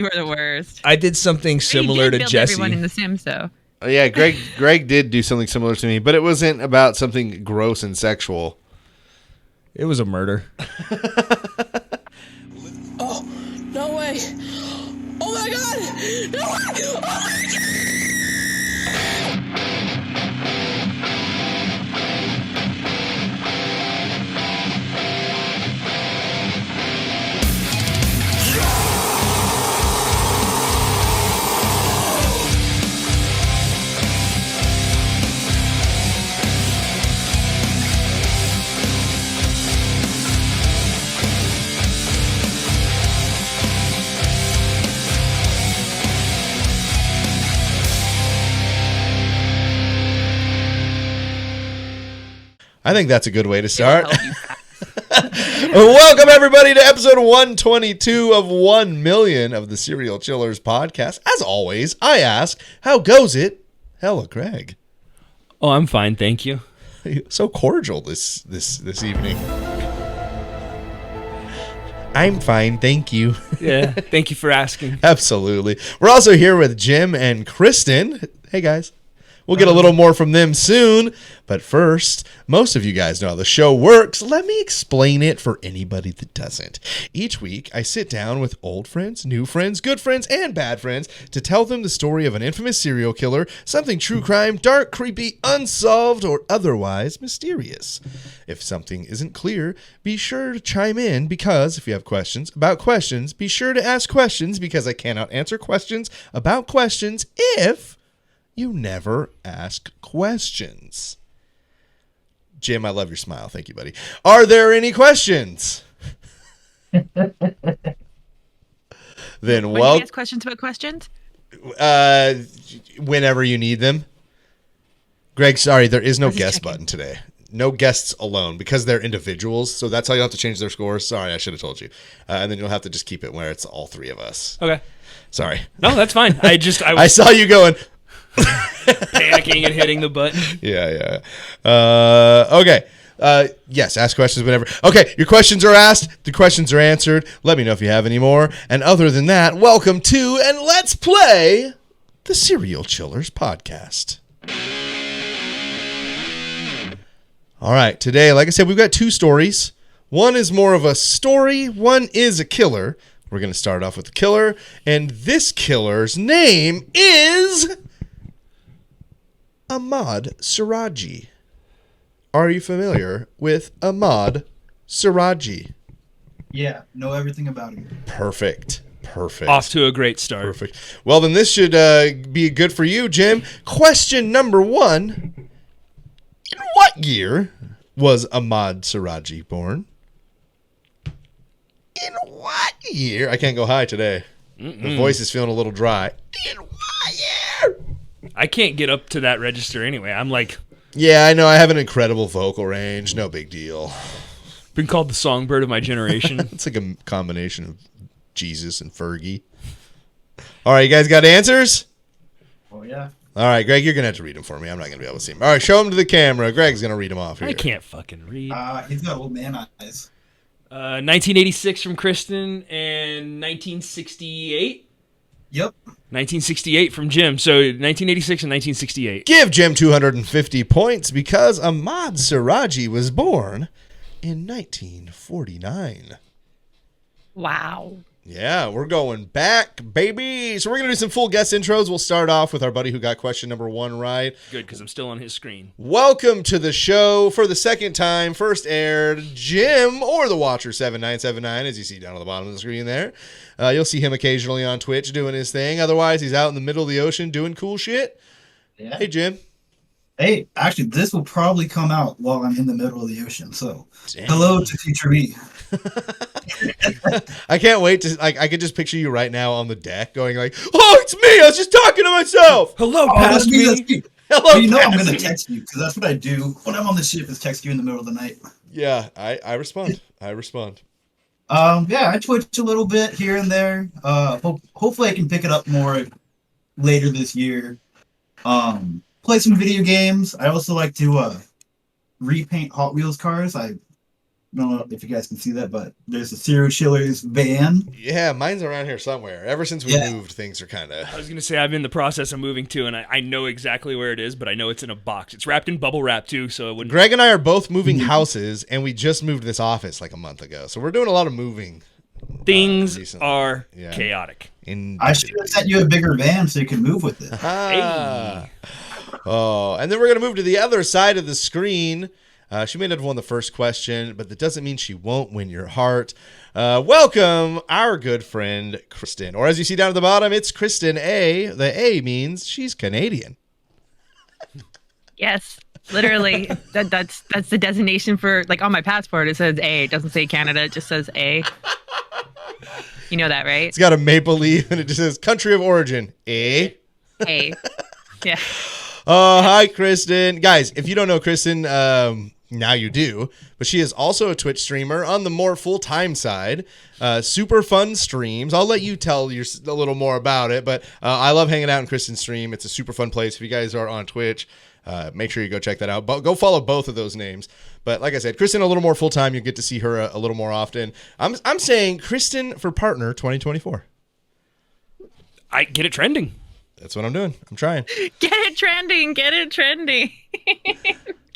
You were the worst. I did something similar to build Jesse. Everyone in The Sims, though. Yeah, Greg did do something similar to me, but it wasn't about something gross and sexual. It was a murder. Oh, no way. Oh my god! No way! Oh my god! I think that's a good way to start. Welcome, everybody, to episode 122 of 1 million of the Serial Chillers podcast. As always, I ask, how goes it? Hella, Greg. Oh, I'm fine, thank you. So cordial this evening. I'm fine, thank you. Yeah, thank you for asking. Absolutely. We're also here with Jim and Kristen. Hey, guys. We'll get a little more from them soon. But first, most of you guys know how the show works. Let me explain it for anybody that doesn't. Each week, I sit down with old friends, new friends, good friends, and bad friends to tell them the story of an infamous serial killer, something true crime, dark, creepy, unsolved, or otherwise mysterious. If something isn't clear, be sure to chime in because if you have questions about questions, be sure to ask questions because I cannot answer questions about questions if you never ask questions. Jim, I love your smile. Thank you, buddy. Are there any questions? Then When do you ask questions about questions? Whenever you need them. Greg, sorry, there is no This is guest checking. button today. No guests alone because they're individuals. So that's how you have to change their scores. Sorry, I should have told you. And then you'll have to just keep it where it's all three of us. Okay. Sorry. No, that's fine. I I was saw you going. panicking and hitting the button. Yeah. Okay. Yes, ask questions whenever. Okay, your questions are asked. The questions are answered. Let me know if you have any more. And other than that, welcome to and let's play the Serial Chillers podcast. All right, today, like I said, we've got two stories. One is more of a story. One is a killer. We're going to start off with the killer. And this killer's name is Ahmad Siraji. Are you familiar with Ahmad Siraji? Yeah, know everything about him. Perfect. Off to a great start. Perfect. Well, then this should be good for you, Jim. Question number one. In what year was Ahmad Siraji born? In what year? I can't go high today. The voice is feeling a little dry. In what year? I can't get up to that register anyway. I'm like, Yeah, I know. I have an incredible vocal range. No big deal. been called the songbird of my generation. It's like a combination of Jesus and Fergie. All right, you guys got answers? Oh, yeah. All right, Greg, you're going to have to read them for me. I'm not going to be able to see them. All right, show them to the camera. Greg's going to read them off here. I can't fucking read. He's got old man eyes. 1986 from Kristen and 1968. Yep. 1968 from Jim. So 1986 and 1968. Give Jim 250 points because Ahmad Siraji was born in 1949. Wow. Yeah, we're going back, baby. So we're going to do some full guest intros. We'll start off with our buddy who got question number one right. Good, because I'm still on his screen. Welcome to the show for the second time. First aired, Jim or the Watcher 7979, as you see down on the bottom of the screen there. You'll see him occasionally on Twitch doing his thing. Otherwise, he's out in the middle of the ocean doing cool shit. Yeah. Hey, Jim. Hey, actually, this will probably come out while I'm in the middle of the ocean. So, Damn. hello to future me. I can't wait to, like, I could just picture you right now on the deck going like, oh, it's me. I was just talking to myself. Hello, Oh, past that's me. me. That's me. Hello, Well, you know I'm past going me. to text you because that's what I do when I'm on the ship is text you in the middle of the night. Yeah, I respond. I respond. Yeah, I twitch a little bit here and there. Hopefully I can pick it up more later this year. Play some video games. I also like to repaint Hot Wheels cars. I don't know if you guys can see that, but there's a serial killer's van. Yeah, mine's around here somewhere. Ever since we Yeah. moved, things are kind I of. was gonna say I'm in the process of moving too, and I know exactly where it is, but I know it's in a box. It's wrapped in bubble wrap too, so it wouldn't. Greg and I are both moving houses, and we just moved this office like a month ago. So we're doing a lot of moving. Things recently. are Yeah. chaotic. I should have sent you a bigger van so you could move with it. Ah. Oh, and then we're going to move to the other side of the screen. She may not have won the first question, but that doesn't mean she won't win your heart. Welcome, our good friend, Kristen. Or as you see down at the bottom, it's Kristen A. The A means she's Canadian. Yes. Literally, that's the designation for, like, on my passport. It says A. It doesn't say Canada. It just says A. You know that, right? It's got a maple leaf, and it just says country of origin. A. A. Yeah. Oh, hi, Kristen. Guys, if you don't know Kristen, now you do. But she is also a Twitch streamer on the more full-time side. Super fun streams. I'll let you tell a little more about it. But I love hanging out in Kristen's stream. It's a super fun place. If you guys are on Twitch, make sure you go check that out. Go follow both of those names. But like I said, Kristen a little more full-time. You get to see her a little more often. I'm saying Kristen for partner 2024. I get it trending. That's what I'm doing. I'm trying. Get it trending. Get it trending.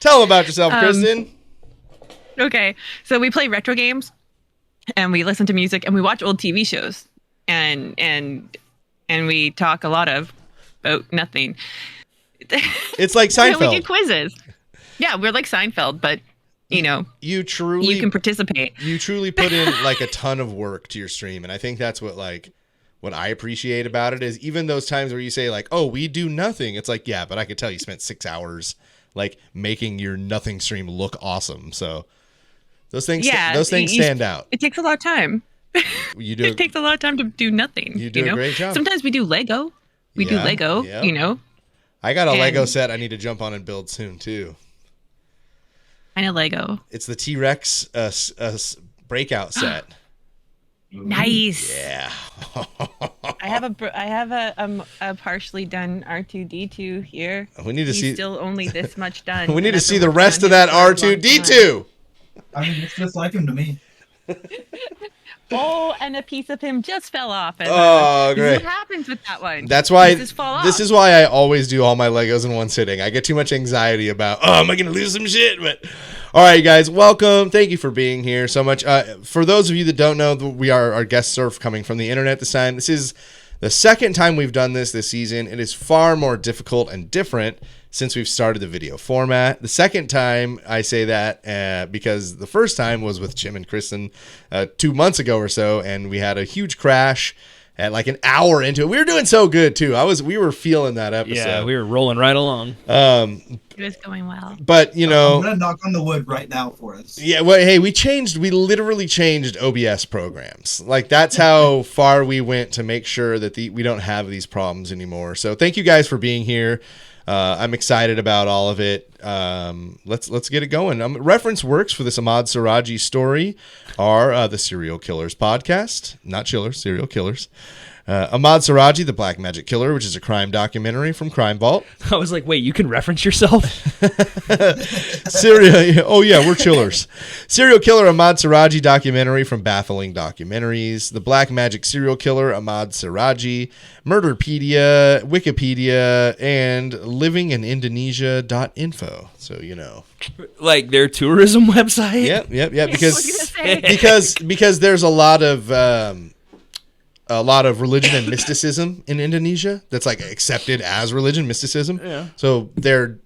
Tell them about yourself, Kristen. Okay. So we play retro games and we listen to music and we watch old TV shows and we talk a lot about nothing. It's like And we Seinfeld. do quizzes. Yeah, we're like Seinfeld, but You you truly can participate. you truly put in like a ton of work to your stream, and I think that's what I appreciate about it is even those times where you say like, oh, we do nothing. It's like, yeah, but I could tell you spent 6 hours like making your nothing stream look awesome. So those things stand out. It takes a lot of time. You do It takes a lot of time to do nothing. You do a know? great job. Sometimes we do Lego. We do Yeah, Lego, yeah. you know. I got a Lego and- set I need to jump on and build soon too. Kind of Lego. It's the T-Rex breakout set. Nice. Yeah. I have a partially done R2D2 here. We need to He's see still only this much done. we need and to I've see been the working rest on of that him for a long R2D2. I mean, it's just like him to me. time. Oh, and a piece of him just fell off. And, Oh, this is great. what happens with that one. That's why Pieces fall this off. is why I always do all my Legos in one sitting. I get too much anxiety about, oh, am I going to lose some shit? But all right, guys, welcome. Thank you for being here so much. For those of you that don't know, our guests are coming from the internet this time. This is the second time we've done this season. It is far more difficult and different since we've started the video format. The second time I say that because the first time was with Jim and Kristen 2 months ago or so, and we had a huge crash at like an hour into it. We were doing so good too. We were feeling that episode. Yeah, we were rolling right along. It was going well. But you I'm know, gonna knock on the wood right now for us. yeah. Well, hey, we literally changed OBS programs. Like that's how far we went to make sure that we don't have these problems anymore. So thank you guys for being here. I'm excited about all of it. Let's get it going. Reference works for this Ahmad Siraji story are the Serial Killers podcast, not chillers, serial killers. Ahmad Siraji, the Black Magic Killer, which is a crime documentary from Crime Vault. I was like, wait, you can reference yourself? Oh yeah, we're chillers. Serial Killer Ahmad Siraji documentary from Baffling Documentaries. The Black Magic Serial Killer Ahmad Siraji. Murderpedia, Wikipedia, and livinginindonesia.info. So you know. Like their tourism website? Yep. I was gonna say. because there's a lot of religion and mysticism in Indonesia that's like accepted as religion, mysticism. Yeah. So their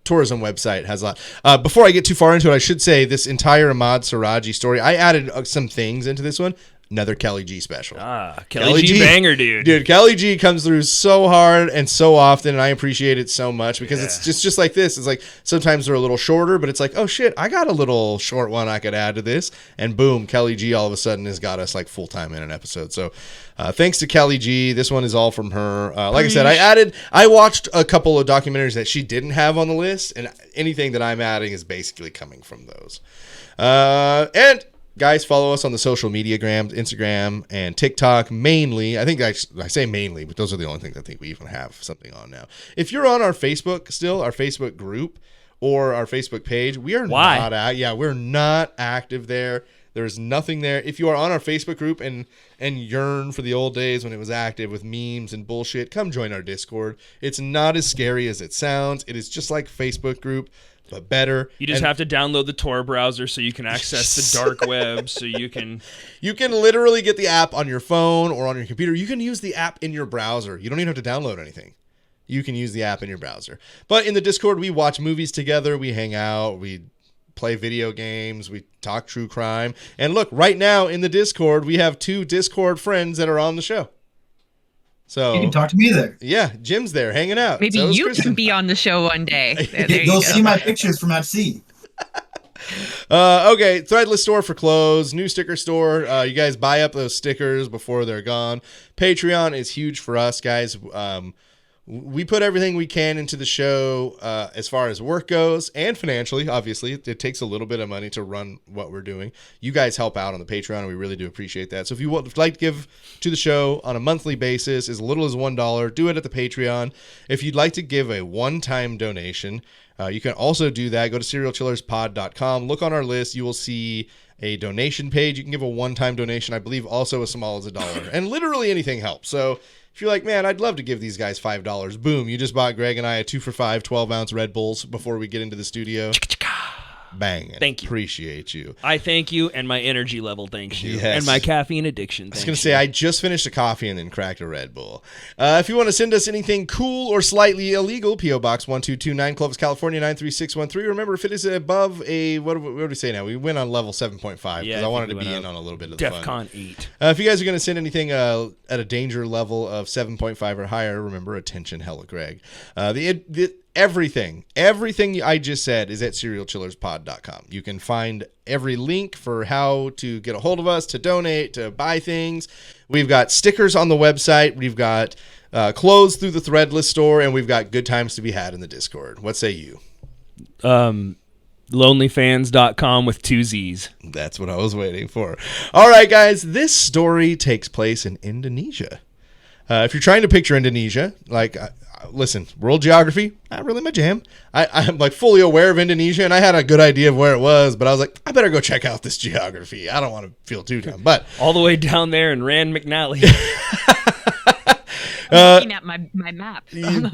tourism website has a lot. Before I get too far into it, I should say this entire Ahmad Siraji story, I added some things into this one. Another Kelly G special. Ah, Kelly G banger, dude. Dude, Kelly G comes through so hard and so often, and I appreciate it so much because it's just like this. It's like sometimes they're a little shorter, but it's like, oh shit, I got a little short one I could add to this, and boom, Kelly G all of a sudden has got us like full time in an episode. So thanks to Kelly G. This one is all from her. Like I said, I watched a couple of documentaries that she didn't have on the list, and anything that I'm adding is basically coming from those. And guys, follow us on the social media grams, Instagram and TikTok mainly. I think I say mainly, but those are the only things I think we even have something on now. If you're on our Facebook still, our Facebook group, or our Facebook page. We are Why? we're not active there. There's nothing there. If you are on our Facebook group and yearn for the old days when it was active with memes and bullshit, come join our Discord. It's not as scary as it sounds. It is just like Facebook group, but better. You just have to download the Tor browser so you can access the dark web. So you can literally get the app on your phone or on your computer. You can use the app in your browser. You don't even have to download anything. You can use the app in your browser. But in the Discord, we watch movies together. We hang out. We play video games. We talk true crime. And look, right now in the Discord, we have 2 Discord friends that are on the show. So You can talk to me there. yeah, Jim's there hanging out. Maybe So is you Kristen. can be on the show one day. There you You'll go. see my pictures from at sea. Okay, Threadless store for clothes, new sticker store. You guys buy up those stickers before they're gone. Patreon is huge for us, guys. We put everything we can into the show as far as work goes and financially. Obviously, it takes a little bit of money to run what we're doing. You guys help out on the Patreon, and we really do appreciate that. So if you would like to give to the show on a monthly basis, as little as $1, do it at the Patreon. If you'd like to give a one-time donation, you can also do that. Go to serialchillerspod.com. Look on our list. You will see a donation page. You can give a one-time donation. I believe also as small as $1. And literally anything helps. So if you're like, man, I'd love to give these guys $5. Boom. You just bought Greg and I a 2 for $5 12-ounce Red Bulls before we get into the studio. Bang. Thank you. Appreciate you. I thank you, and my energy level thanks you, Yes. and my caffeine addiction. I was going to say, I just finished a coffee and then cracked a Red Bull. If you want to send us anything cool or slightly illegal, P.O. Box 1229, Clovis, California, 93613. Remember, if it is above a, what do we say now? We went on level 7.5 because Yeah, I I think wanted to we be went in up. on a little bit of the fun. DEFCON 8. If you guys are going to send anything at a danger level of 7.5 or higher, remember, attention, hella Greg. Everything I just said is at serialchillerspod.com. You can find every link for how to get a hold of us, to donate, to buy things. We've got stickers on the website. We've got clothes through the Threadless store, and we've got good times to be had in the Discord. What say you? Lonelyfans.com with 2 Z's. That's what I was waiting for. All right, guys, this story takes place in Indonesia. If you're trying to picture Indonesia, listen, world geography, not really my jam. I'm like fully aware of Indonesia, and I had a good idea of where it was, but I was like, I better go check out this geography. I don't want to feel too dumb, but All the way down there in Rand McNally. I'm looking at my map. on the perfect.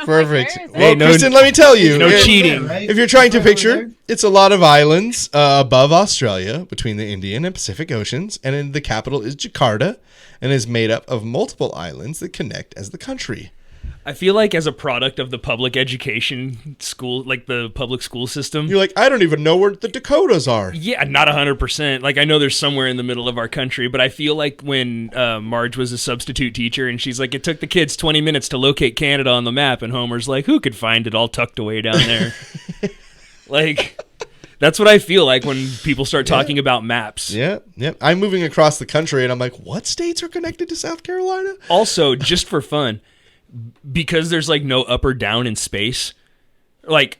wall. I'm like, where is it? Well, no- Kristen, let me tell you, no it- cheating. Right? if you're trying to Right over picture, there. it's a lot of islands above Australia, between the Indian and Pacific Oceans, and in the capital is Jakarta, and is made up of multiple islands that connect as the country. I feel like as a product of the public education school, like the public school system. You're like, I don't even know where the Dakotas are. Yeah, not 100%. Like, I know there's somewhere in the middle of our country, but I feel like when Marge was a substitute teacher and she's like, it took the kids 20 minutes to locate Canada on the map, and Homer's like, who could find it all tucked away down there? Like, that's what I feel like when people start talking about maps. Yeah. I'm moving across the country, and I'm like, what states are connected to South Carolina? Also, just for fun, because there's like no up or down in space, like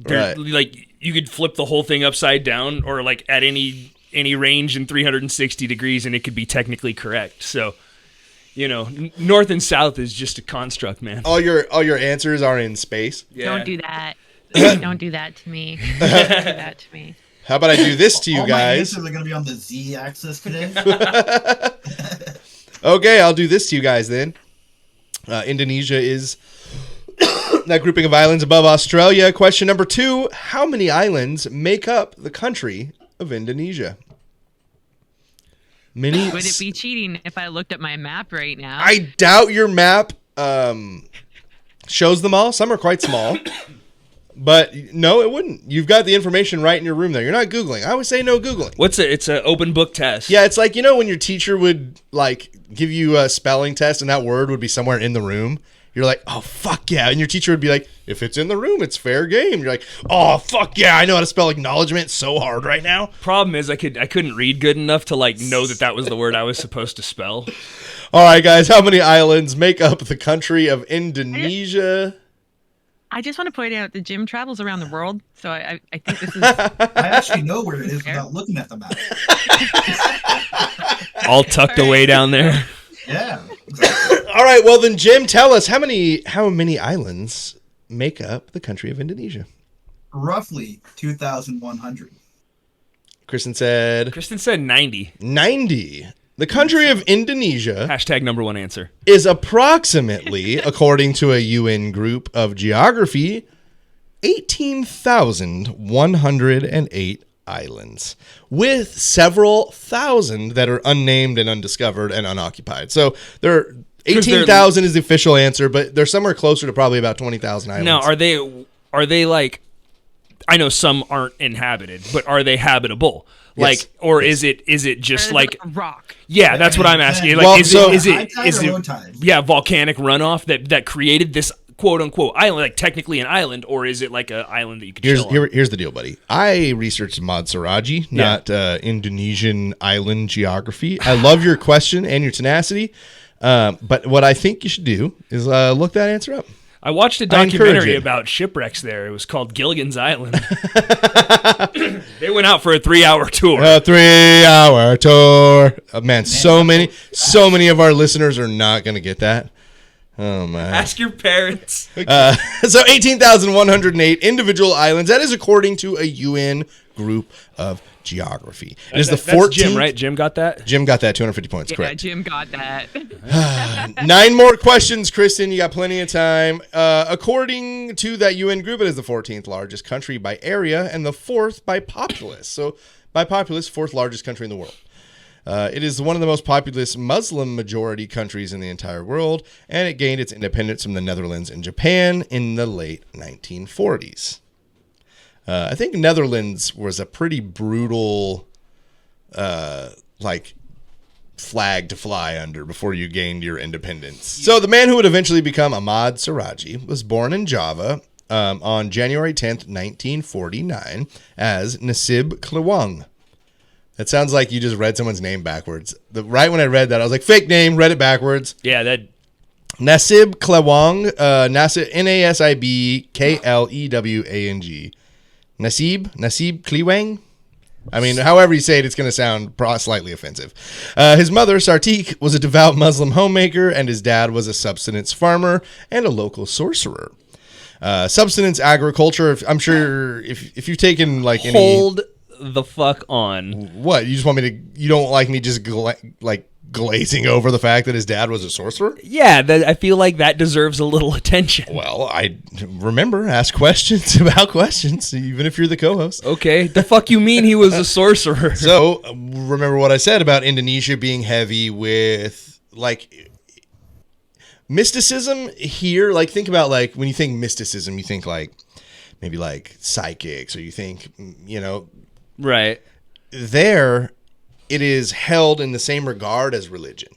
Right. like you could flip the whole thing upside down or like at any range in 360 degrees and it could be technically correct. So, north and south is just a construct, man. All your answers are in space. Yeah. Don't do that. Don't do that to me. Don't do that to me. How about I do this to you All my guys? answers are going to be on the Z-axis today. Okay, I'll do this to you guys then. Indonesia is that grouping of islands above Australia. Question number 2. How many islands make up the country of Indonesia? Many. Would it be cheating if I looked at my map right now? I doubt your map shows them all. Some are quite small. But no, it wouldn't. You've got the information right in your room there. You're not Googling. I would say no Googling. It's an open book test. Yeah, it's like, when your teacher would give you a spelling test and that word would be somewhere in the room. You're like, oh, fuck yeah. And your teacher would be like, if it's in the room, it's fair game. You're like, oh, fuck yeah. I know how to spell acknowledgement so hard right now. Problem is I couldn't read good enough to know that was the word I was supposed to spell. All right, guys. How many islands make up the country of Indonesia? I just want to point out that Jim travels around the world, so I think this is I actually know where it is without looking at the map. All tucked away down there. Yeah. All right. Well, then, Jim, tell us how many islands make up the country of Indonesia? roughly 2,100. Kristen said Kristen said 90. 90. The country of Indonesia Hashtag number one answer. is approximately, according to a UN group of geography, 18,108 islands, with several thousand that are unnamed and undiscovered and unoccupied. So there, 18,000 is the official answer, but they're somewhere closer to probably about 20,000 islands. Now, are they like? I know some aren't inhabited, but are they habitable? Like, Yes. or is it just like? a rock? Yeah, that's what I'm asking. Like, Well, is so- it yeah, volcanic runoff that created this quote unquote island, like technically an island, or is it like an island that you could chill on? Here's the deal, buddy. I researched Mod Saraji, not Indonesian island geography. I love your question and your tenacity, but what I think you should do is look that answer up. I watched a I encourage documentary you. about shipwrecks there. It was called Gilligan's Island. They went out for a 3-hour tour. A 3-hour tour. Man, so many of our listeners are not going to get that. Oh, man. Ask your parents. So 18,108 individual islands. That is according to a UN group of geography. It is the 14th. That's Jim, right? Jim got that? Jim got that 250 points, Yeah, correct. Jim got that. 9 more questions, Kristen. You got plenty of time. According to that UN group, it is the 14th largest country by area and the 4th by populace. So by populace, 4th largest country in the world. It is one of the most populous Muslim majority countries in the entire world, and it gained its independence from the Netherlands and Japan in the late 1940s. I think Netherlands was a pretty brutal, flag to fly under before you gained your independence. So the man who would eventually become Ahmad Siraji was born in Java on January 10th, 1949 as Nasib Klewang. That sounds like you just read someone's name backwards. Right when I read that, I was like, fake name, read it backwards. Yeah, that. Nasib Klewang, Nasib Klewang. Nasib Klewang? I mean, however you say it, it's going to sound slightly offensive. His mother, Sartik, was a devout Muslim homemaker, and his dad was a subsistence farmer and a local sorcerer. Subsistence agriculture, I'm sure if you've taken like any... Hold the fuck on. What? You just want me to... You don't like me just glazing over the fact that his dad was a sorcerer? Yeah, I feel like that deserves a little attention. Well, I remember, ask questions about questions, even if you're the co-host. Okay, the fuck you mean he was a sorcerer? So, remember what I said about Indonesia being heavy with, like, mysticism here. Like, think about, like, when you think mysticism, you think, like, maybe, like, psychics, or you think, you know... Right. There, it is held in the same regard as religion.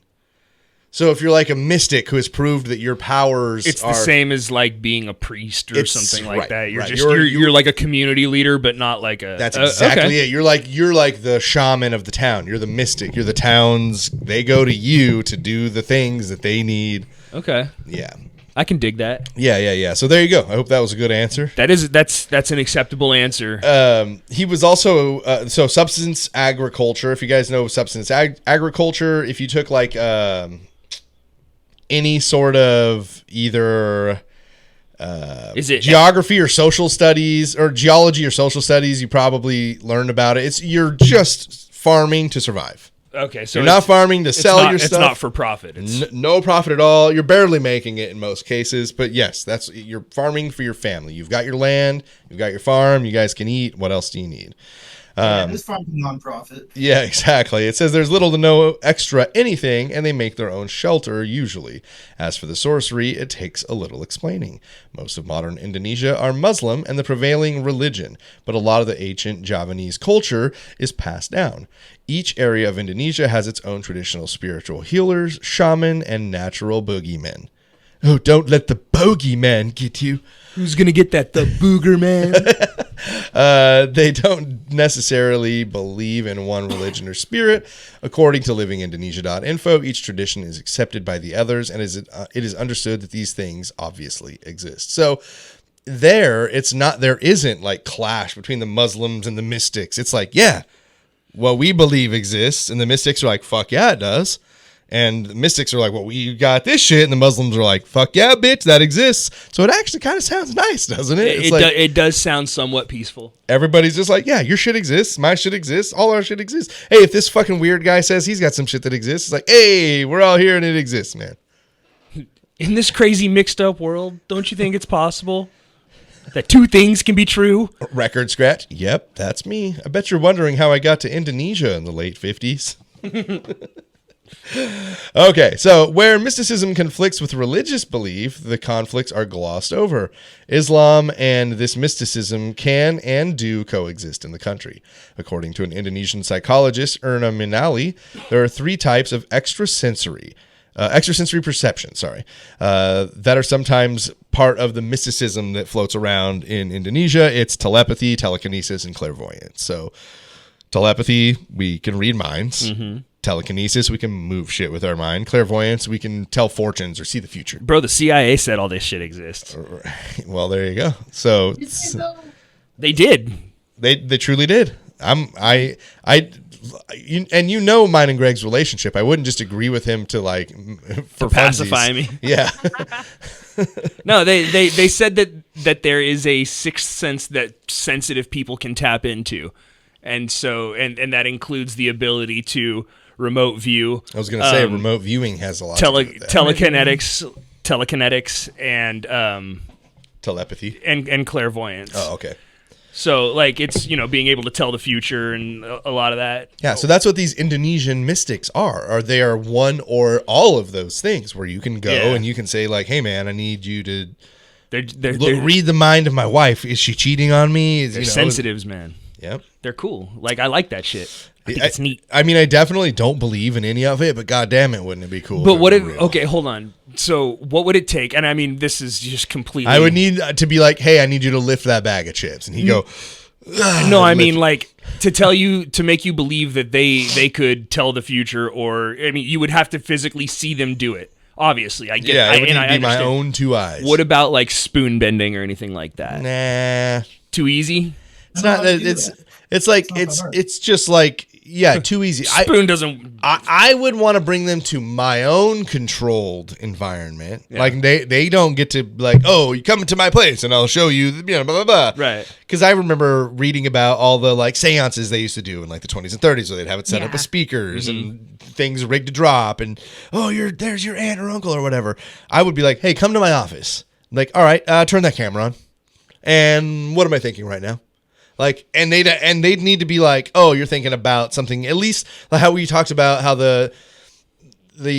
So if you're like a mystic who has proved that your powers It's are... the same as like being a priest or It's- something like right, that. You're right. just You're- you're like a community leader, but not like a. That's exactly okay. it. You're like the shaman of the town. You're the mystic. You're the town's... They go to you to do the things that they need. Okay, Yeah. I can dig that. Yeah. So there you go. I hope that was a good answer. That's an acceptable answer. He was also so subsistence agriculture. If you guys know subsistence agriculture, if you took like any sort of either Is it geography or social studies or geology or social studies, you probably learned about it. You're just farming to survive. okay? So You're not farming to sell your It's stuff. not for profit. It's, No profit at all. You're barely making it in most cases, but yes, you're farming for your family. You've got your land, you've got your farm. You guys can eat. What else do you need? This farm's non-profit. Yeah, exactly. It says there's little to no extra anything, and they make their own shelter, usually. As for the sorcery, it takes a little explaining. Most of modern Indonesia are Muslim and the prevailing religion, but a lot of the ancient Javanese culture is passed down. Each area of Indonesia has its own traditional spiritual healers, shaman, and natural boogeymen. Oh, don't let the bogeyman get you. who's gonna get that? The booger man. They don't necessarily believe in one religion or spirit. According to livingindonesia.info, each tradition is accepted by the others, and it is understood that these things obviously exist. So there isn't like clash between the Muslims and the mystics. It's like, yeah, what we believe exists, and the mystics are like, fuck yeah, it does. And the mystics are like, well, we got this shit. And the Muslims are like, fuck yeah, bitch, that exists. So it actually kind of sounds nice, doesn't it? It's like it does sound somewhat peaceful. everybody's just like, yeah, your shit exists. My shit exists. All our shit exists. Hey, if this fucking weird guy says he's got some shit that exists, it's like, hey, we're all here and it exists, man. In this crazy mixed up world, don't you think it's possible that two things can be true? Record scratch. Yep, that's me. I bet you're wondering how I got to Indonesia in the late 50s. Okay, so where mysticism conflicts with religious belief, the conflicts are glossed over. Islam and this mysticism can and do coexist in the country. According to an Indonesian psychologist, Erna Minali, there are 3 types of extrasensory perception, that are sometimes part of the mysticism that floats around in Indonesia. It's telepathy, telekinesis, and clairvoyance. So telepathy, we can read minds. Mm-hmm. Telekinesis, we can move shit with our mind. Clairvoyance, we can tell fortunes or see the future. Bro, the CIA said all this shit exists. Well, there you go. So They did. they truly did. And you know mine and Greg's relationship. I wouldn't just agree with him to like for Pacify funsies. me. Yeah. No, they said that there is a sixth sense that sensitive people can tap into. And so and that includes the ability to remote view. I was going to say remote viewing has a lot to do with that. telekinetics and Telepathy. and clairvoyance. Oh, okay. So like it's, being able to tell the future and a lot of that. Yeah, so that's what these Indonesian mystics are they are one or all of those things where you can go and you can say like, hey man, I need you to They're read the mind of my wife. Is she cheating on me? They're sensitives, man. Yep. They're cool. Like I like that shit. I think it's neat. I mean, I definitely don't believe in any of it, but goddamn it, wouldn't it be cool? But what if? if? Okay, hold on. So what would it take? And I mean, this is just completely. I would need to be like, hey, I need you to lift that bag of chips, and he'd go. No, I mean like to make you believe that they could tell the future, or I mean, you would have to physically see them do it. Obviously, I get. Yeah, it would and need I to be my understand. own 2 eyes. What about like spoon bending or anything like that? Nah, Too easy. it's not. It's like it's just like too easy. Spoon doesn't. I would want to bring them to my own controlled environment. Yeah. Like they don't get to like, oh, you come to my place and I'll show you, blah blah blah. Right. Because I remember reading about all the like seances they used to do in like the 20s and 30s, where they'd have it set up with speakers and things rigged to drop, and there's your aunt or uncle or whatever. I would be like, hey, come to my office. Like, all right, turn that camera on. And what am I thinking right now? Like, and they'd need to be like, oh, you're thinking about something, at least like how we talked about how the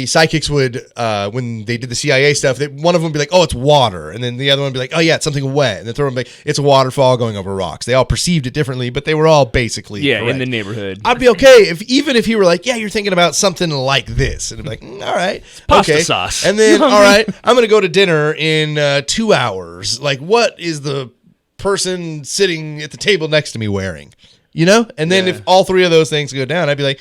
psychics would, when they did the CIA stuff, one of them would be like, oh, it's water. And then the other one would be like, oh yeah, it's something wet. And the third one would be like, it's a waterfall going over rocks. They all perceived it differently, but they were all basically correct. In the neighborhood. I'd be okay even if you were like, yeah, you're thinking about something like this. And I'd be like, all right. Pasta okay. sauce. And then, all right, I'm going to go to dinner in 2 hours. Like, what is the person sitting at the table next to me wearing? And then if all 3 of those things go down, I'd be like,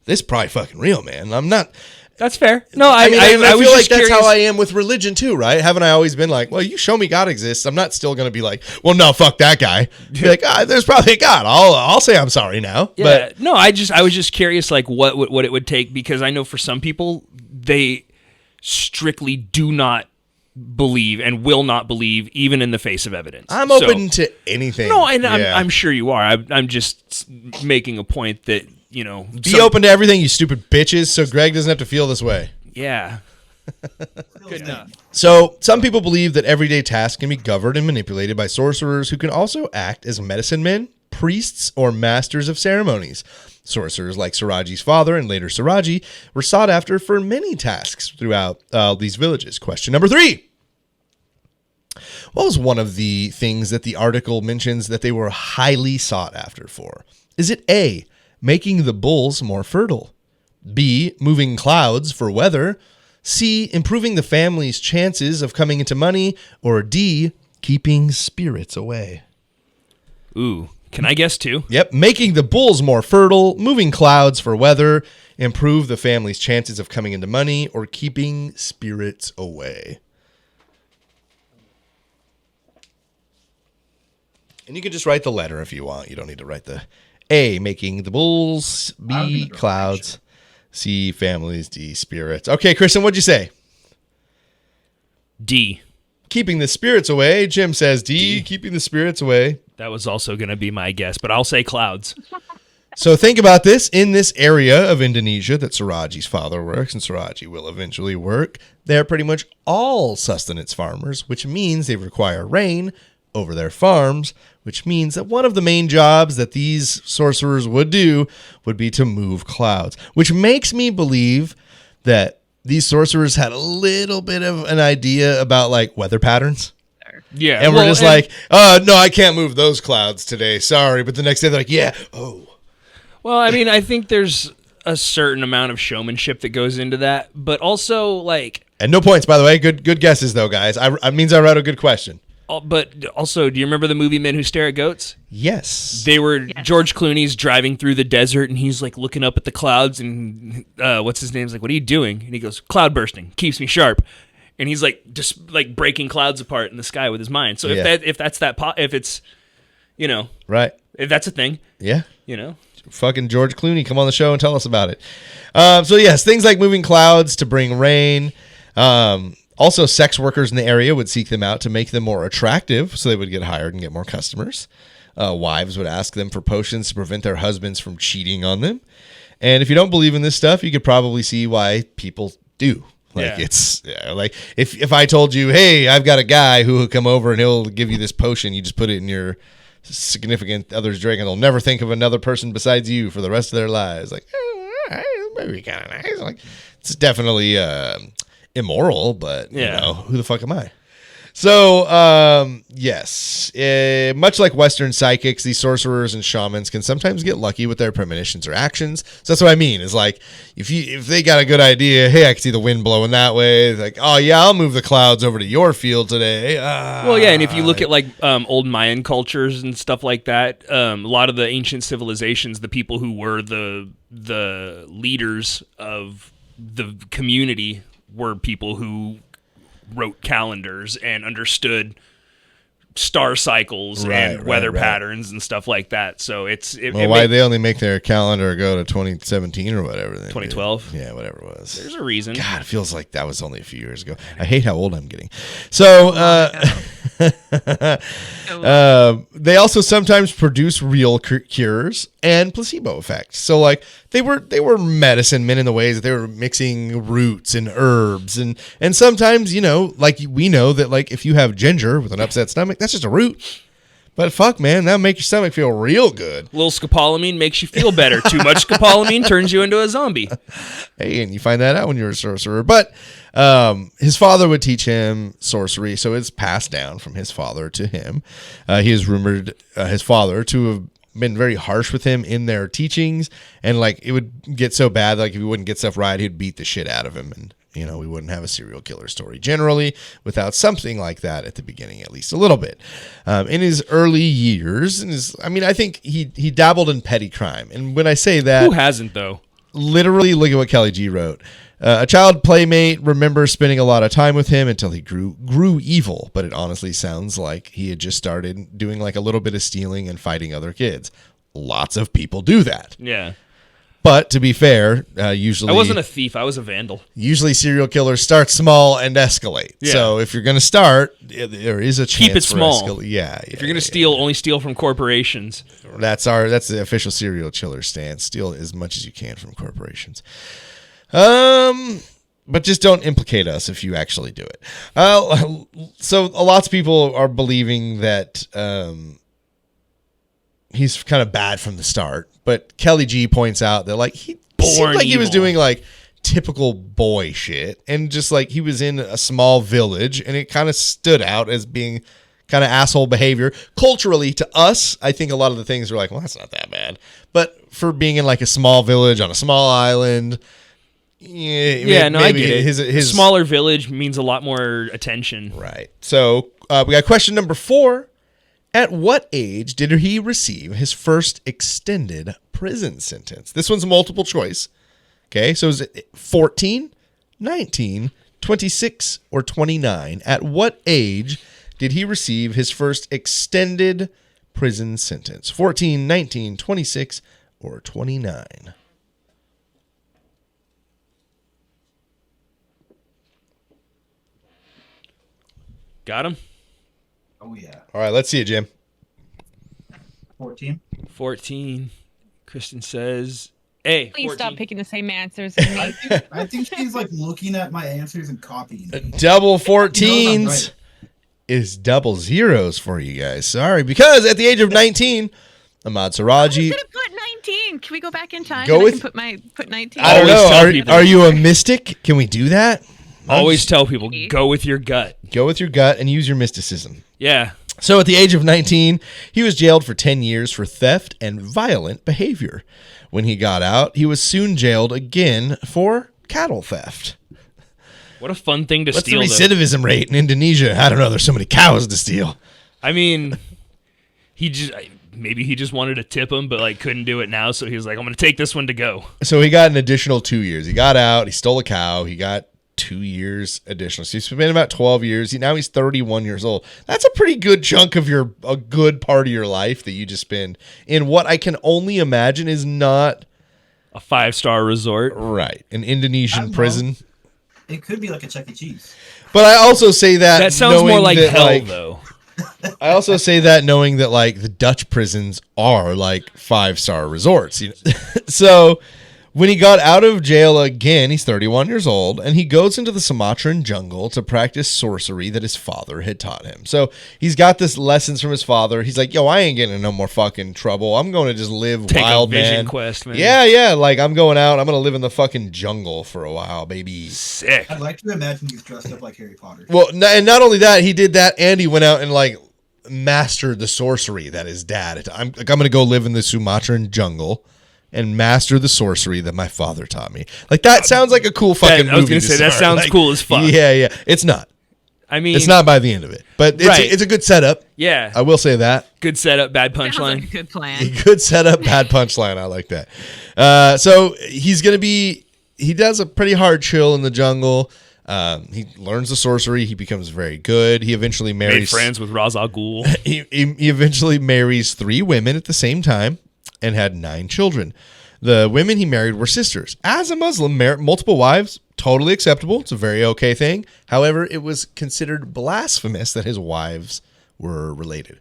this is probably fucking real, man. I'm not. That's fair. No, I feel was like just that's curious. how I am with religion too, right? Haven't I always been like, well, you show me God exists, I'm not still going to be like, well, no, fuck that guy. Be like, there's probably a God. I'll say I'm sorry now. Yeah. But No, I was just curious, like what it would take, because I know for some people they strictly do not believe and will not believe even in the face of evidence. I'm open to anything. No, and Yeah. I'm sure you are. I'm just making a point that Be open to everything, you stupid bitches, so Greg doesn't have to feel this way. Yeah. Good enough. So, some people believe that everyday tasks can be governed and manipulated by sorcerers who can also act as medicine men, priests, or masters of ceremonies. Sorcerers like Siraji's father and later Siraji were sought after for many tasks throughout these villages. Question number 3. What was one of the things that the article mentions that they were highly sought after for? Is it A, making the bulls more fertile? B, moving clouds for weather? C, improving the family's chances of coming into money? Or D, keeping spirits away? Ooh, can I guess too? Yep, making the bulls more fertile, moving clouds for weather, improve the family's chances of coming into money, or keeping spirits away. And you can just write the letter if you want. You don't need to write the A, making the bulls, B, clouds, C, families. D, spirits. Okay, Kristen, what'd you say? D. Keeping the spirits away. Jim says D. Keeping the spirits away. That was also going to be my guess, but I'll say clouds. So think about this. In this area of Indonesia that Suraji's father works and Suraji will eventually work, they're pretty much all sustenance farmers, which means they require rain over their farms, which means that one of the main jobs that these sorcerers would do would be to move clouds, which makes me believe that these sorcerers had a little bit of an idea about like weather patterns. Yeah. And we're just like, no, I can't move those clouds today. Sorry. But the next day they're like, yeah. Oh. Well, I mean, I think there's a certain amount of showmanship that goes into that, but also like. And no points, by the way. Good guesses, though, guys. I means I wrote a good question. But also, do you remember the movie Men Who Stare at Goats? Yes. They were George Clooney's driving through the desert, and he's like looking up at the clouds, and what's his name's like, "What are you doing?" And he goes, "Cloud bursting keeps me sharp." And he's like just like breaking clouds apart in the sky with his mind. So if it's, you know, right, if that's a thing, yeah, you know. Fucking George Clooney, come on the show and tell us about it. So yes, things like moving clouds to bring rain. Also, sex workers in the area would seek them out to make them more attractive, so they would get hired and get more customers. Wives would ask them for potions to prevent their husbands from cheating on them. And if you don't believe in this stuff, you could probably see why people do. Like it's like if I told you, hey, I've got a guy who will come over and he'll give you this potion, you just put it in your significant other's drink and they'll never think of another person besides you for the rest of their lives. Like, maybe kind of nice. Like, it's definitely immoral, but you know, who the fuck am I? So, yes, much like Western psychics, these sorcerers and shamans can sometimes get lucky with their premonitions or actions. So that's what I mean is like, if they got a good idea, hey, I can see the wind blowing that way. It's like, oh yeah, I'll move the clouds over to your field today. Well, yeah, and if you look at like old Mayan cultures and stuff like that, a lot of the ancient civilizations, the people who were the leaders of the community were people who wrote calendars and understood star cycles and weather patterns and stuff like that. So why they only make their calendar go to 2017 or whatever? 2012? Yeah, whatever it was. There's a reason. God, it feels like that was only a few years ago. I hate how old I'm getting. So they also sometimes produce real cures and placebo effects. So like they were medicine men in the ways that they were mixing roots and herbs and sometimes, you know, like we know that like if you have ginger with an upset stomach, that's just a root. But fuck, man, that'll make your stomach feel real good. A little scopolamine makes you feel better. Too much scopolamine turns you into a zombie. Hey, and you find that out when you're a sorcerer. But his father would teach him sorcery, so it's passed down from his father to him. He is rumored, his father, to have been very harsh with him in their teachings, and like it would get so bad, like if he wouldn't get stuff right, he'd beat the shit out of him, and you know, we wouldn't have a serial killer story generally without something like that at the beginning, at least a little bit. In his early years, I think he dabbled in petty crime. And when I say that, who hasn't though? Literally, look at what Kelly G wrote. A child playmate remembers spending a lot of time with him until he grew evil. But it honestly sounds like he had just started doing like a little bit of stealing and fighting other kids. Lots of people do that. Yeah. But to be fair, usually... I wasn't a thief. I was a vandal. Usually serial killers start small and escalate. Yeah. So if you're going to start, there is a chance Keep it small. Yeah. If you're going to steal, only steal from corporations. That's the official serial killer stance. Steal as much as you can from corporations. But just don't implicate us if you actually do it. So lots of people are believing that he's kind of bad from the start. But Kelly G points out that like he seemed like he was doing like typical boy shit, and just like he was in a small village, and it kind of stood out as being kind of asshole behavior. Culturally, to us, I think a lot of the things are like, well, that's not that bad. But for being in like a small village on a small island, I get it. His smaller village means a lot more attention. Right. So we got question number 4. At what age did he receive his first extended prison sentence? This one's multiple choice. Okay, so is it 14, 19, 26, or 29? At what age did he receive his first extended prison sentence? 14, 19, 26, or 29? Got him. Oh yeah. All right, let's see it, Jim. 14. 14. Kristen says A. Please 14. stop picking the same answers as me. I think she's like looking at my answers and copying me. Double She knows I'm 14s right. is double zeros for you guys. Sorry, because at the age of 19, Ahmad I Siraji. could have put 19. Can we go back in time? Go and with- I can put 19. I don't Always know. tell people. Are you a mystic? Can we do that? Always tell people, go with your gut. Go with your gut and use your mysticism. Yeah. So at the age of 19, he was jailed for 10 years for theft and violent behavior. When he got out, he was soon jailed again for cattle theft. What a fun thing to What's steal, the though. recidivism rate in Indonesia? I don't know. There's so many cows to steal. I mean, maybe he just wanted to tip him, but like couldn't do it now, so he was like, I'm going to take this one to go. So he got an additional 2 years. He got out. He stole a cow. He got 2 years additional. So he's been about 12 years. Now he's 31 years old. That's a pretty good chunk of a good part of your life that you just spend in what I can only imagine is not A 5-star resort. right, an Indonesian I'm prison. It could be like a Chuck E. Cheese. But I also say that That sounds more knowing like that, hell, like, though. I also say that knowing that like the Dutch prisons are like 5-star resorts. You know? So when he got out of jail again, he's 31 years old, and he goes into the Sumatran jungle to practice sorcery that his father had taught him. So he's got this lessons from his father. He's like, yo, I ain't getting in no more fucking trouble. I'm going to just live Take wild, a vision man. quest, man. Yeah. Like I'm going out. I'm going to live in the fucking jungle for a while, baby. Sick. I'd like to imagine he's dressed up like Harry Potter. Well, and not only that, he did that, and he went out and like mastered the sorcery that his dad. I'm going to go live in the Sumatran jungle and master the sorcery that my father taught me. Like that sounds like a cool fucking movie. I was gonna to say, that start. sounds Like, cool as fuck. Yeah. It's not. I mean, It's not by the end of it, but it's, Right. it's a good setup. Yeah. I will say that. Good setup, bad Sounds like a punchline. good plan. Good setup, bad punchline. I like that. So he's gonna be. He does a pretty hard chill in the jungle. He learns the sorcery. He becomes very good. He eventually Made marries friends with Ra's al Ghul. he eventually marries 3 women at the same time and had 9 children. The women he married were sisters. As a Muslim, multiple wives, totally acceptable. It's a very okay thing. However, it was considered blasphemous that his wives were related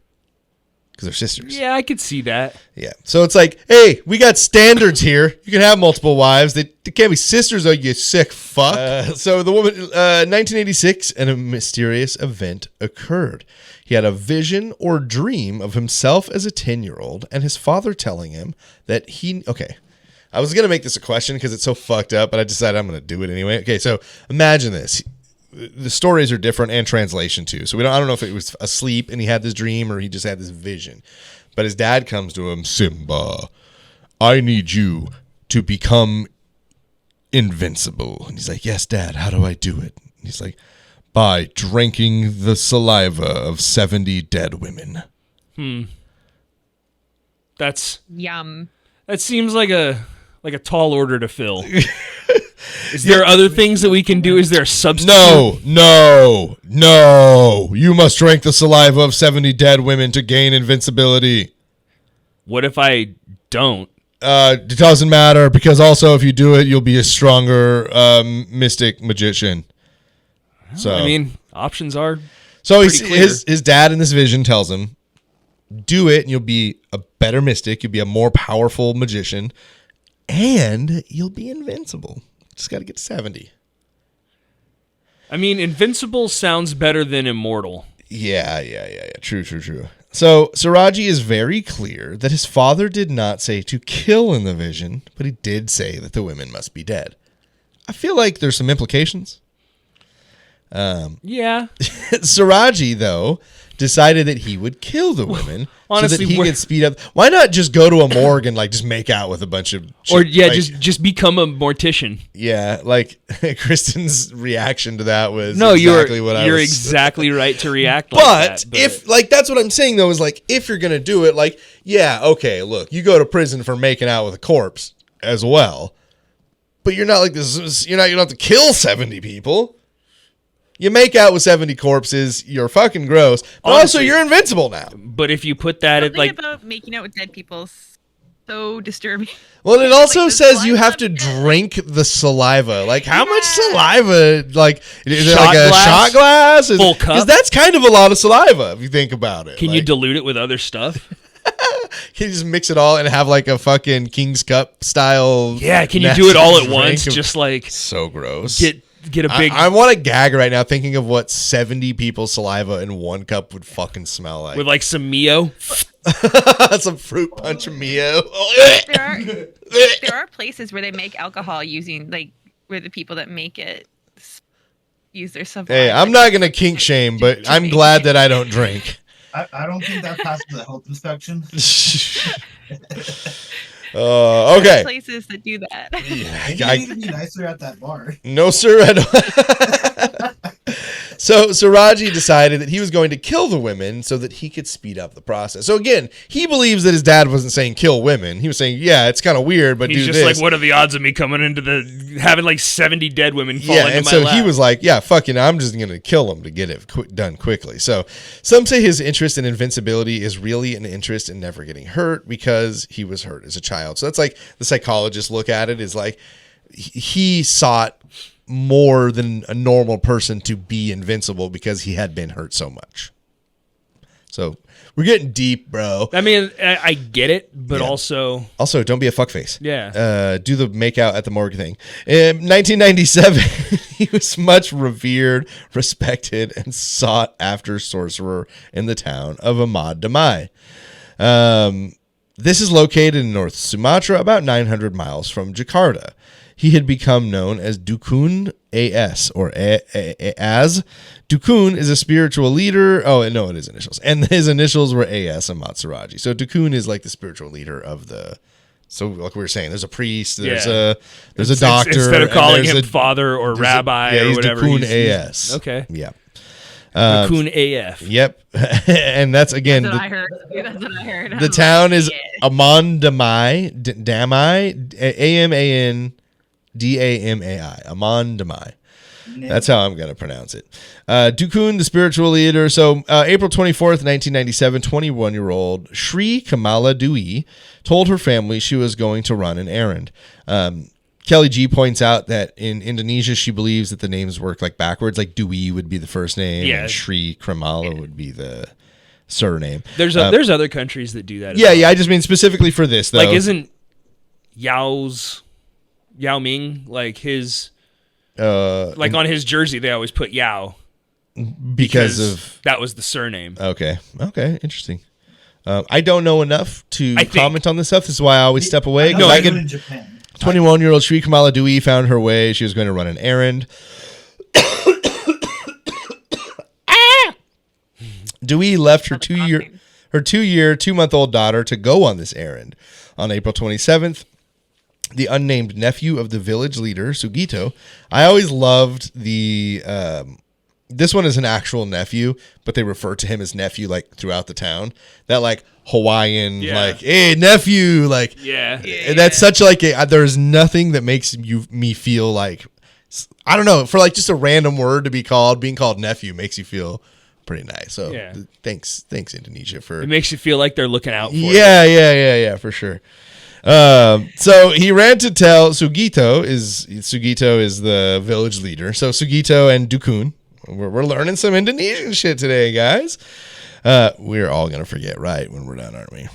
because they're sisters. Yeah, I could see that. Yeah. So it's like, hey, we got standards here. You can have multiple wives. They can't be sisters, though, you sick fuck. So the woman, 1986, and a mysterious event occurred. He had a vision or dream of himself as a 10-year-old and his father telling him that okay. I was going to make this a question because it's so fucked up, but I decided I'm going to do it anyway. Okay, so imagine this. The stories are different and translation too. So I don't know if it was asleep and he had this dream or he just had this vision. But his dad comes to him, Simba, I need you to become invincible. And he's like, yes, Dad, how do I do it? And he's like, by drinking the saliva of 70 dead women. That Yum. seems like a tall order to fill. Is there other things that we can do? Is there a substitute? No. You must drink the saliva of 70 dead women to gain invincibility. What if I don't? It doesn't matter because also if you do it, you'll be a stronger mystic magician. So I mean, options are so pretty clear. his dad in this vision tells him, do it and you'll be a better mystic. You'll be a more powerful magician and you'll be invincible. Just got to get to 70. I mean, invincible sounds better than immortal. Yeah. True. So Siraji is very clear that his father did not say to kill in the vision, but he did say that the women must be dead. I feel like there's some implications. Yeah. Siraji, though, decided that he would kill the women honestly, so that he we're- could speed up. Why not just go to a morgue and like just make out with a bunch of Or yeah, like, just become a mortician. yeah, like Kristen's reaction to that was No, exactly what I you're was exactly right to react like But that. if like that's what I'm saying though is like if you're gonna do it, like yeah, okay, look, you go to prison for making out with a corpse as well, but you're not like this. You don't have to kill 70 people. You make out with 70 corpses, you're fucking gross. But also, Honestly- you're invincible now. But if you put that at Something like about making out with dead people so disturbing. Well, it also Like the says you have to saliva? drink the saliva. Like, how much saliva? Like, is it Shot like a glass? shot glass? Full cup? Because that's kind of a lot of saliva if you think about it. Can you Like, dilute it with other stuff? can you just mix it all and have like a fucking King's Cup style? Yeah, can you do it nasty all at drink once? of- Just like so gross. get a big. I want to gag right now thinking of what 70 people's saliva in one cup would fucking smell like. with like some Mio. Some fruit punch Mio. There are places where they make alcohol using like where the people that make it use their saliva. Hey, I'm not gonna kink shame, but I'm glad that I don't drink. I don't think that passes the health inspection. Okay. Places that do that. You I- need to be nicer at that bar. No, sir. I don't. So Siraji decided that he was going to kill the women so that he could speed up the process. So again, he believes that his dad wasn't saying kill women. He was saying, yeah, it's kind of weird, but He's do just this. like, what are the odds of me coming into the having like 70 dead women fall Yeah, into and my so lap? he was like, yeah, fucking, I'm just going to kill him to get it done quickly. So some say his interest in invincibility is really an interest in never getting hurt because he was hurt as a child. So that's like the psychologists look at it is like he sought more than a normal person to be invincible because he had been hurt so much. So we're getting deep, bro. I mean, I get it, but Yeah. also, Don't be a fuckface. yeah. Do the make out at the morgue thing. In 1997, he was much revered, respected, and sought after sorcerer in the town of Ahmad Damai. This is located in North Sumatra, about 900 miles from Jakarta. He had become known as Dukun AS, or as. Dukun is a spiritual leader. Oh, no, it is initials. And his initials were AS and Matsuraji. So Dukun is like the spiritual leader of the... So like we were saying, there's a priest, there's a doctor. Instead of and calling there's him father or there's rabbi yeah, or he's whatever. Dukun he's- AS. Okay. Yeah. Dukun AF. Yep. And that's, again... That's what I heard. That's what I heard. The I'm town like, is yeah. Amman Damai, Amandamai, Amman Damai. That's how I'm going to pronounce it. Dukun, the spiritual leader. So April 24th, 1997, 21-year-old Shri Kamala Dewey told her family she was going to run an errand. Kelly G points out that in Indonesia, she believes that the names work like backwards. Like Dewey would be the first name, Yeah. and Shri Kamala would be the surname. There's other countries that do that. As Yeah, well. yeah. I just mean specifically for this, though. Like, isn't Yao Ming like his like on his jersey? They always put Yao because of that was the surname. okay, interesting. I don't know enough to I think- comment on this stuff. This is why I always step away. I 'cause know I they do it could- in Japan. 21-year-old Shri Kamala Dewey found her way. She was going to run an errand. Dewey left her 2-month-old daughter to go on this errand. On April 27th, the unnamed nephew of the village leader, Sugito. I always loved the this one is an actual nephew, but they refer to him as nephew like throughout the town. That like Hawaiian, Yeah. like, hey, nephew, like Yeah. and that's such like there's nothing that makes me feel like I don't know, for like just a random word to be called, being called nephew makes you feel pretty nice. So Yeah. thanks Indonesia for It makes you feel like they're looking out for you. yeah, for sure. So he ran to tell Sugito is the village leader. So Sugito and Dukun, we're learning some Indonesian shit today, guys. We're all gonna forget right when we're done, aren't we?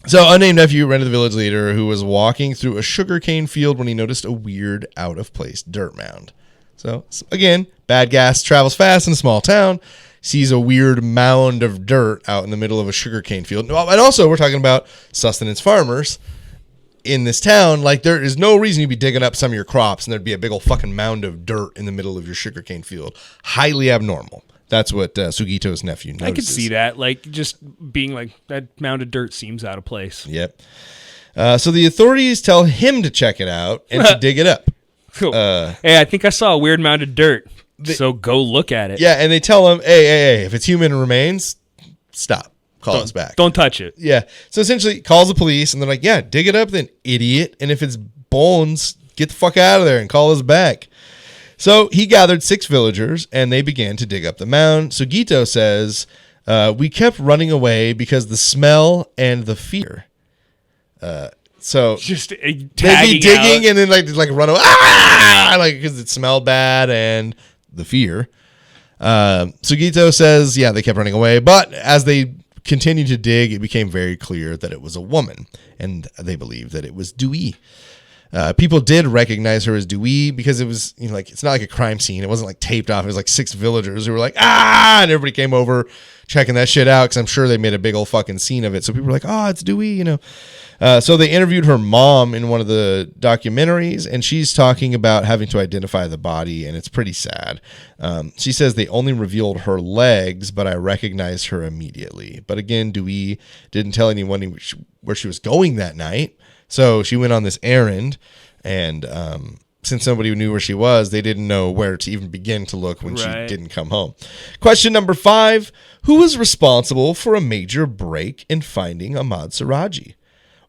So unnamed nephew ran to the village leader who was walking through a sugarcane field when he noticed a weird, out of place dirt mound. So again, bad gas travels fast in a small town. Sees a weird mound of dirt out in the middle of a sugarcane field. And also, we're talking about sustenance farmers in this town. Like, there is no reason you'd be digging up some of your crops and there'd be a big old fucking mound of dirt in the middle of your sugarcane field. Highly abnormal. That's what Sugito's nephew notices. I could see that. Like, just being like, that mound of dirt seems out of place. Yep. So the authorities tell him to check it out and to dig it up. Cool. Hey, I think I saw a weird mound of dirt. So go look at it. Yeah, and they tell him, hey, if it's human remains, stop. Call us back. Don't touch it. Yeah. So essentially, calls the police, and they're like, yeah, dig it up then, idiot. And if it's bones, get the fuck out of there and call us back. So he gathered 6 villagers, and they began to dig up the mound. Sugito says, we kept running away because the smell and the fear. So Just they'd tagging be digging out. and then like run away, like because it smelled bad and the fear. Sugito says, yeah, they kept running away, but as they continued to dig, it became very clear that it was a woman, and they believed that it was Dewey. People did recognize her as Dewey because it was, like, it's not like a crime scene. It wasn't like taped off. It was like 6 villagers who were like, and everybody came over checking that shit out because I'm sure they made a big old fucking scene of it. So people were like, it's Dewey, So they interviewed her mom in one of the documentaries, and she's talking about having to identify the body, and it's pretty sad. She says they only revealed her legs, but I recognized her immediately. But again, Dewey didn't tell anyone where she was going that night. So she went on this errand, and since nobody knew where she was, they didn't know where to even begin to look when she didn't come home. Question number 5. Who was responsible for a major break in finding Ahmad Siraji?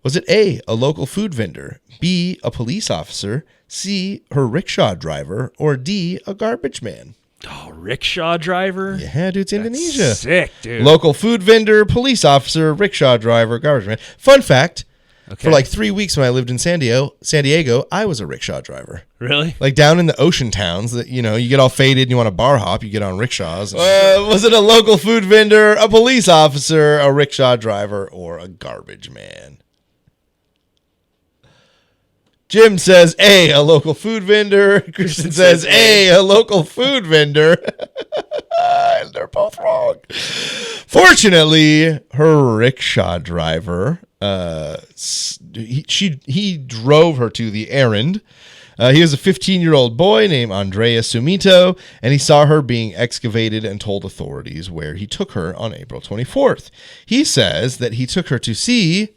Was it A, a local food vendor, B, a police officer, C, her rickshaw driver, or D, a garbage man? Oh, rickshaw driver? Yeah, dude, it's Indonesia. Sick, dude. Local food vendor, police officer, rickshaw driver, garbage man. Fun fact. Okay. For like 3 weeks when I lived in San Diego, I was a rickshaw driver. Really? Like down in the ocean towns that, you get all faded and you want to bar hop, you get on rickshaws. Was it a local food vendor, a police officer, a rickshaw driver, or a garbage man? Jim says a local food vendor. Christian says a local food vendor. And they're both wrong. Fortunately, her rickshaw driver, he drove her to the errand. He was a 15-year-old boy named Andrea Sumito, and he saw her being excavated and told authorities where he took her on April 24th. He says that he took her to see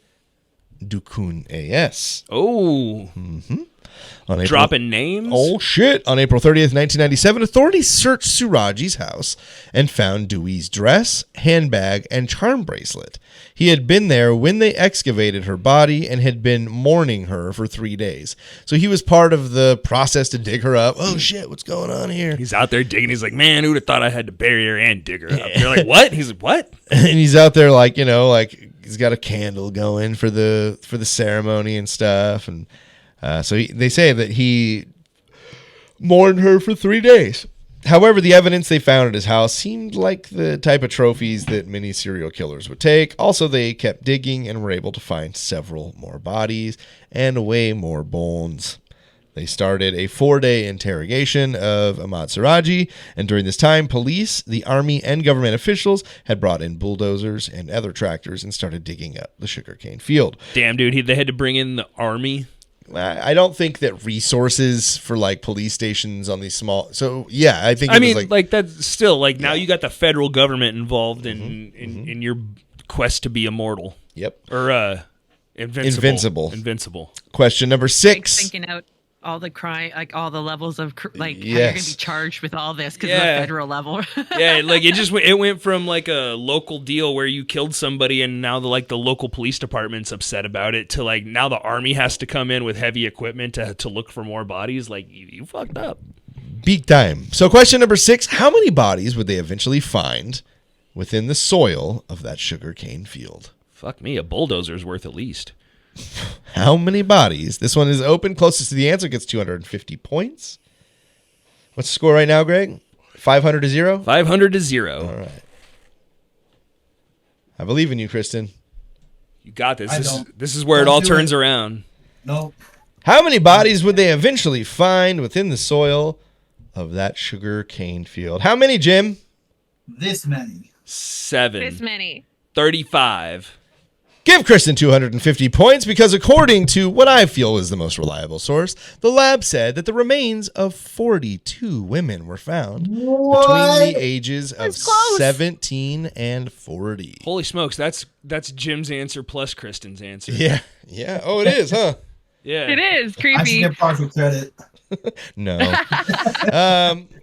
Dukun AS. Oh. Mm-hmm. On Dropping names? Oh, shit. On April 30th, 1997, authorities searched Suraji's house and found Dewey's dress, handbag, and charm bracelet. He had been there when they excavated her body and had been mourning her for 3 days. So he was part of the process to dig her up. Oh, shit, what's going on here? He's out there digging. He's like, man, who'd have thought I had to bury her and dig her up? You're like, what? He's like, what? And he's out there like, he's got a candle going for the ceremony and stuff. And so they say that he mourned her for 3 days. However, the evidence they found at his house seemed like the type of trophies that many serial killers would take. Also, they kept digging and were able to find several more bodies and way more bones. They started a 4-day interrogation of Ahmad Siraji, and during this time, police, the army, and government officials had brought in bulldozers and other tractors and started digging up the sugarcane field. Damn, dude, they had to bring in the army. I don't think that resources for like police stations on these small. So yeah, I think. It was like that's still like now you got the federal government involved in your quest to be immortal. Yep. Or invincible. Question number 6. Thinking out all the crime, like all the levels of how you're Yes. going to be charged with all this because of the federal level. Yeah, like it went from like a local deal where you killed somebody and now the local police department's upset about it to like now the army has to come in with heavy equipment to look for more bodies. Like you fucked up. Big time. So question number 6, how many bodies would they eventually find within the soil of that sugarcane field? Fuck me, a bulldozer's worth at least. How many bodies? This one is open. Closest to the answer gets 250 points. What's the score right now, Greg? 500 to 0? 500 to 0. All right. I believe in you, Kristen. You got this. I This is where it Don't all do turns it. around. No. How many bodies would they eventually find within the soil of that sugar cane field? How many, Jim? This many. 7. This many. 35. Give Kristen 250 points because according to what I feel is the most reliable source, the lab said that the remains of 42 women were found between the ages of 17 and 40. Holy smokes, that's Jim's answer plus Kristen's answer. Yeah. Yeah. Oh, it is, huh? Yeah. It is I should creepy. get partial credit. No.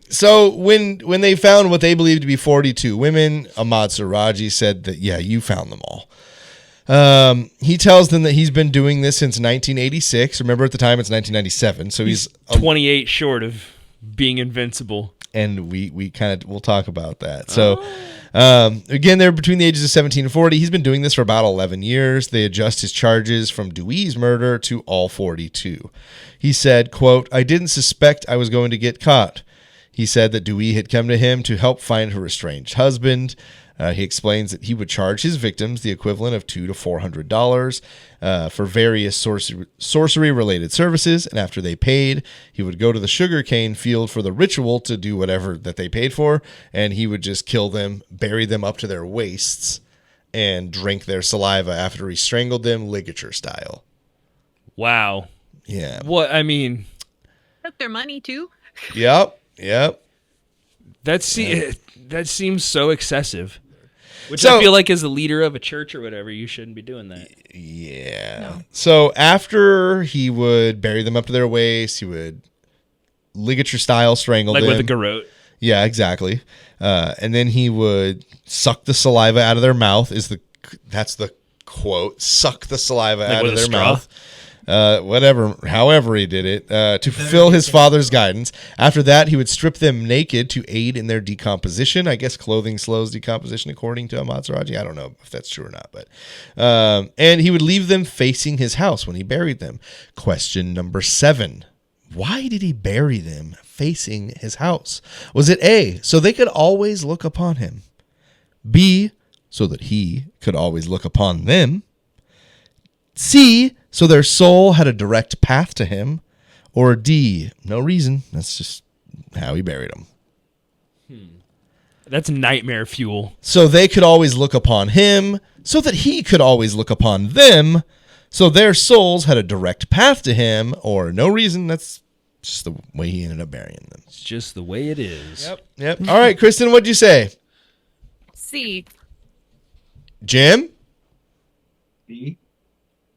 So when they found what they believed to be 42 women, Ahmad Siraji said that, yeah, you found them all. He tells them that he's been doing this since 1986. Remember, at the time it's 1997, so he's 28 short of being invincible. And we'll talk about that. So again, they're between the ages of 17 and 40. He's been doing this for about 11 years. They adjust his charges from Dewey's murder to all 42. He said, quote, "I didn't suspect I was going to get caught." He said that Dewey had come to him to help find her estranged husband. He explains that he would charge his victims the equivalent of $200 to $400 for various sorcery-related services, and after they paid, he would go to the sugarcane field for the ritual to do whatever that they paid for, and he would just kill them, bury them up to their waists, and drink their saliva after he strangled them ligature style. Wow. Yeah. What I mean, Took their money too. Yep. that seems so excessive. Which So- I feel like as a leader of a church or whatever, you shouldn't be doing that. Yeah. No. So after he would bury them up to their waist, he would ligature style strangle Like them. with a garrote. Yeah, exactly. And then he would suck the saliva out of their mouth. That's the quote. Suck the saliva Like out with of a their straw? mouth. However he did it, to fulfill his father's guidance. After that, he would strip them naked to aid in their decomposition. I guess clothing slows decomposition, according to Amatsuraji. I don't know if that's true or not, but and he would leave them facing his house when he buried them. Question number 7. Why did he bury them facing his house? Was it A, so they could always look upon him? B, so that he could always look upon them? C, so their soul had a direct path to him? Or D, no reason. That's just how he buried them. That's nightmare fuel. So they could always look upon him, so that he could always look upon them, so their souls had a direct path to him, or no reason. That's just the way he ended up burying them. It's just the way it is. Yep. All right, Kristen, what'd you say? C. Jim? B.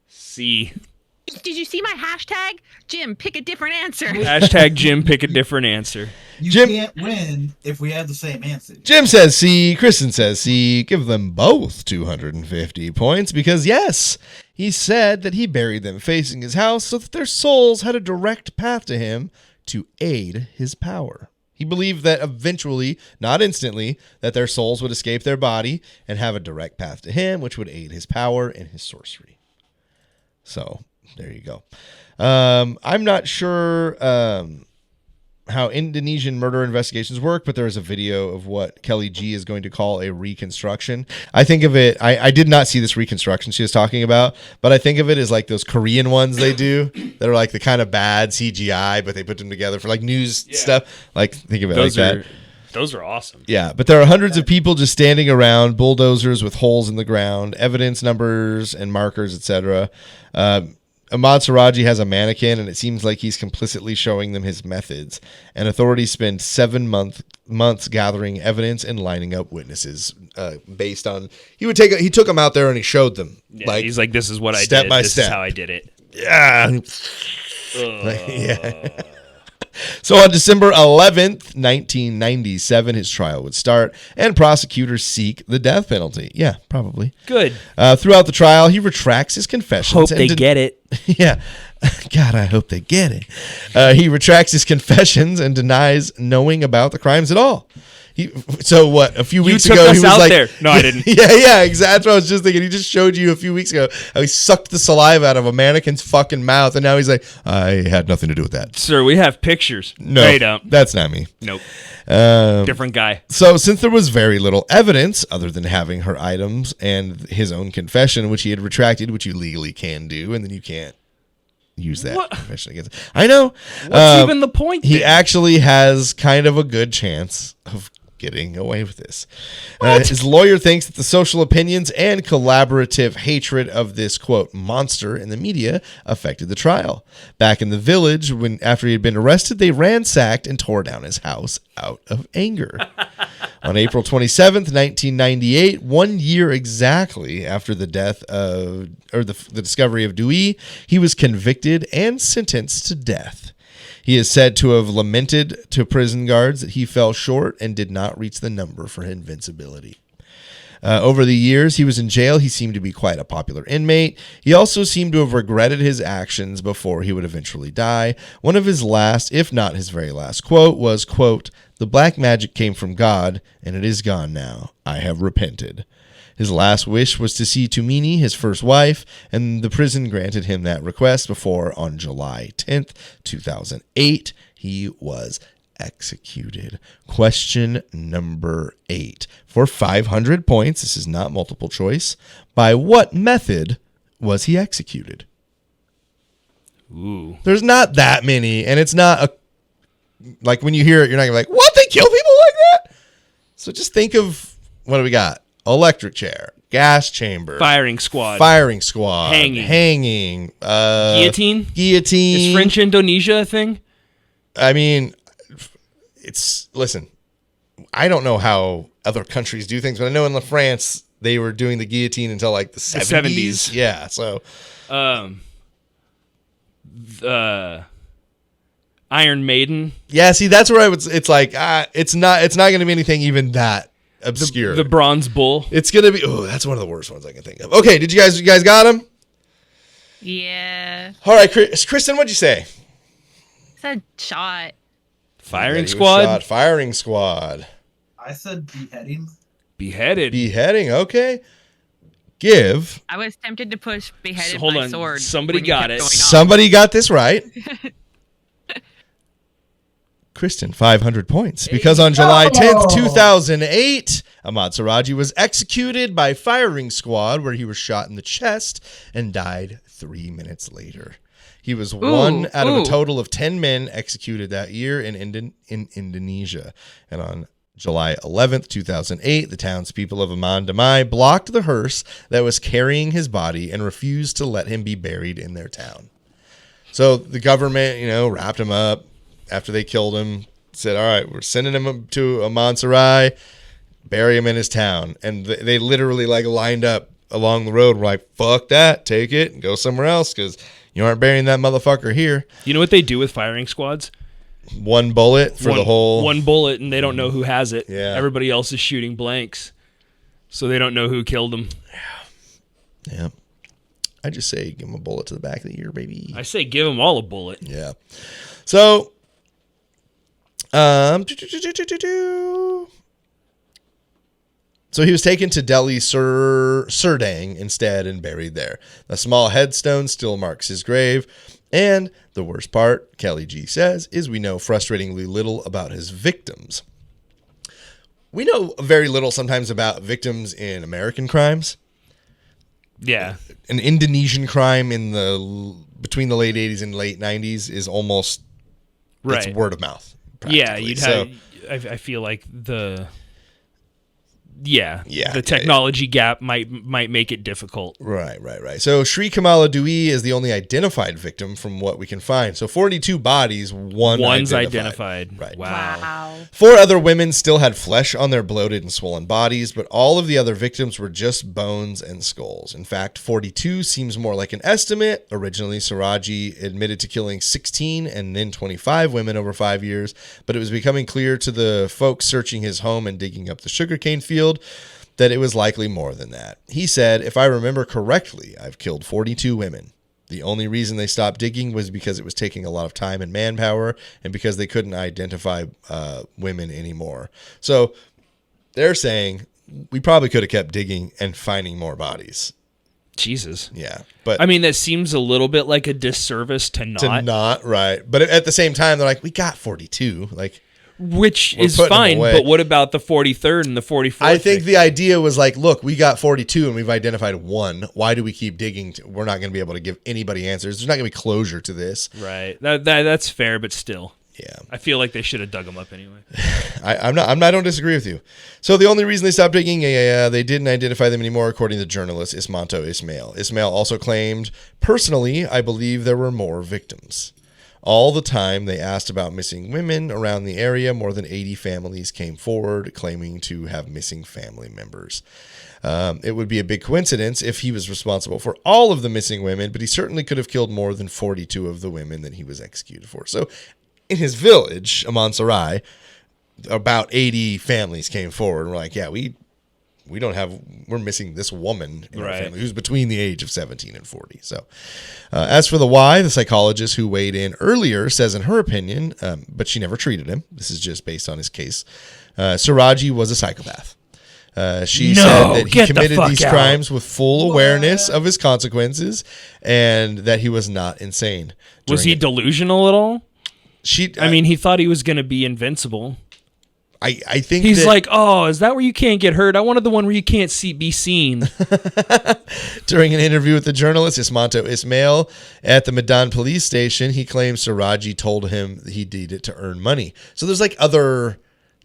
C. Did you see my hashtag? Jim, pick a different answer. Hashtag Jim, pick a different answer. You Jim- can't win if we have the same answer. Jim says C. Kristen says C. Give them both 250 points because, yes, he said that he buried them facing his house so that their souls had a direct path to him to aid his power. He believed that eventually, not instantly, that their souls would escape their body and have a direct path to him, which would aid his power and his sorcery. So, there you go. I'm not sure how Indonesian murder investigations work, but there is a video of what Kelly G is going to call a reconstruction. I think of it, I did not see this reconstruction she was talking about, but I think of it as like those Korean ones they do that are like the kind of bad CGI, but they put them together for like news stuff. Like, think of it like that. Those are awesome. Yeah, but there are hundreds of people just standing around, bulldozers with holes in the ground, evidence numbers and markers, etc. Ahmad Siraji has a mannequin, and it seems like he's complicitly showing them his methods. And authorities spend 7 months gathering evidence and lining up witnesses based on. He took them out there and he showed them. Yeah, he's like, this is what I step did. by This step. is how I did it. Yeah. Yeah. So on December 11th, 1997, his trial would start, and prosecutors seek the death penalty. Yeah, probably. Good. Throughout the trial, he retracts his confessions. Hope they get it. Yeah. God, I hope they get it. He retracts his confessions and denies knowing about the crimes at all. A few weeks took ago, us he was out like, there. No, I didn't. Yeah, exactly. That's what I was just thinking. He just showed you a few weeks ago how he sucked the saliva out of a mannequin's fucking mouth, and now he's like, I had nothing to do with that. Sir, we have pictures. No, They don't. that's not me. Nope. Um, Different guy. So, since there was very little evidence other than having her items and his own confession, which he had retracted, which you legally can do, and then you can't use that What? confession against. I know. What's even the point? He then? actually has kind of a good chance of getting away with this. His lawyer thinks that the social opinions and collaborative hatred of this, quote, monster in the media affected the trial. Back in the village, after he had been arrested, they ransacked and tore down his house out of anger. On April 27th, 1998, 1 year exactly after the death of, or the discovery of Dewey, he was convicted and sentenced to death. He is said to have lamented to prison guards that he fell short and did not reach the number for invincibility. Over the years he was in jail, he seemed to be quite a popular inmate. He also seemed to have regretted his actions before he would eventually die. One of his last, if not his very last quote was, quote, "The black magic came from God, and it is gone now. I have repented." His last wish was to see Tumini, his first wife, and the prison granted him that request before, on July 10th, 2008, he was executed. Question number 8. For 500 points, this is not multiple choice, by what method was he executed? Ooh. There's not that many, and it's not a, like when you hear it, you're not gonna be like, what, they kill people like that? So just think of, what do we got? Electric chair, gas chamber, Firing squad. hanging, Guillotine? guillotine. Is French Indonesia a thing? I mean, listen, I don't know how other countries do things, but I know in France they were doing the guillotine until like the 70s. Yeah, so Iron Maiden. yeah, see, that's where it's like it's not going to be anything even that obscure. The Bronze Bull. It's going to be, oh, that's one of the worst ones I can think of. Okay, you guys got him? Yeah. All right, Kristen, what'd you say? Said shot. Firing Yeah, he was squad. shot. Firing squad. I said beheading. Beheaded. Beheading, okay. Give. I was tempted to push beheaded Hold by on. sword. Somebody when you got kept it. going on. Somebody got this right. Kristen, 500 points. Because on July 10th, 2008, Ahmad Siraji was executed by firing squad where he was shot in the chest and died 3 minutes later. He was one out of a total of 10 men executed that year in Indonesia. And on July 11th, 2008, the townspeople of Aman Damai blocked the hearse that was carrying his body and refused to let him be buried in their town. So the government, wrapped him up after they killed him, said, all right, we're sending him to Aman Sarai, bury him in his town. And they literally lined up along the road. We're like, fuck that, take it and go somewhere else because you aren't burying that motherfucker here. You know what they do with firing squads? One bullet for the whole... One bullet, and they don't know who has it. Yeah. Everybody else is shooting blanks, so they don't know who killed them. Yeah. I just say give him a bullet to the back of the ear, baby. I say give them all a bullet. Yeah. So... So he was taken to Delhi Serdang instead and buried there. A small headstone still marks his grave. And the worst part, Kelly G says, is we know frustratingly little about his victims. We know very little sometimes about victims in American crimes. Yeah. An Indonesian crime between the late 80s and late 90s is almost Right. it's word of mouth. Yeah, you'd have. I feel like the technology gap might make it difficult. Right. So Sri Kamala Dewey is the only identified victim from what we can find. So 42 bodies, one's identified. Right. Wow. 4 other women still had flesh on their bloated and swollen bodies, but all of the other victims were just bones and skulls. In fact, 42 seems more like an estimate. Originally, Siraji admitted to killing 16 and then 25 women over 5 years, but it was becoming clear to the folks searching his home and digging up the sugarcane field that it was likely more than that. He said, if I remember correctly, I've killed 42 women. The only reason they stopped digging was because it was taking a lot of time and manpower and because they couldn't identify women anymore. So they're saying we probably could have kept digging and finding more bodies. Jesus. Yeah. But I mean, that seems a little bit like a disservice to not. Right. But at the same time, they're like, we got 42. Which We're is putting them fine, away. but what about the 43rd and the 44th? I think the idea was look, we got 42 and we've identified 1. Why do we keep digging? We're not going to be able to give anybody answers. There's not going to be closure to this. Right. That's fair, but still. Yeah. I feel like they should have dug them up anyway. I don't disagree with you. So the only reason they stopped digging, they didn't identify them anymore, according to journalist Ismanto Ismail. Ismail also claimed, personally, I believe there were more victims. All the time they asked about missing women around the area, more than 80 families came forward claiming to have missing family members. It would be a big coincidence if he was responsible for all of the missing women, but he certainly could have killed more than 42 of the women that he was executed for. So in his village, Aman Sarai, about 80 families came forward and were like, yeah, we we're missing this woman in our Right. family who's between the age of 17 and 40. So, as for the why, the psychologist who weighed in earlier says in her opinion, but she never treated him. This is just based on his case. Siraji was a psychopath. She said that he get the committed fuck these out. crimes with full awareness of his consequences and that he was not insane. Was he during it. delusional at all? I I mean, he thought he was going to be invincible. I think He's that like, oh, is that where you can't get hurt? I wanted the one where you can't be seen. during an interview with the journalist Ismanto Ismail at the Medan police station, he claims Siraji told him he did it to earn money. So there's like other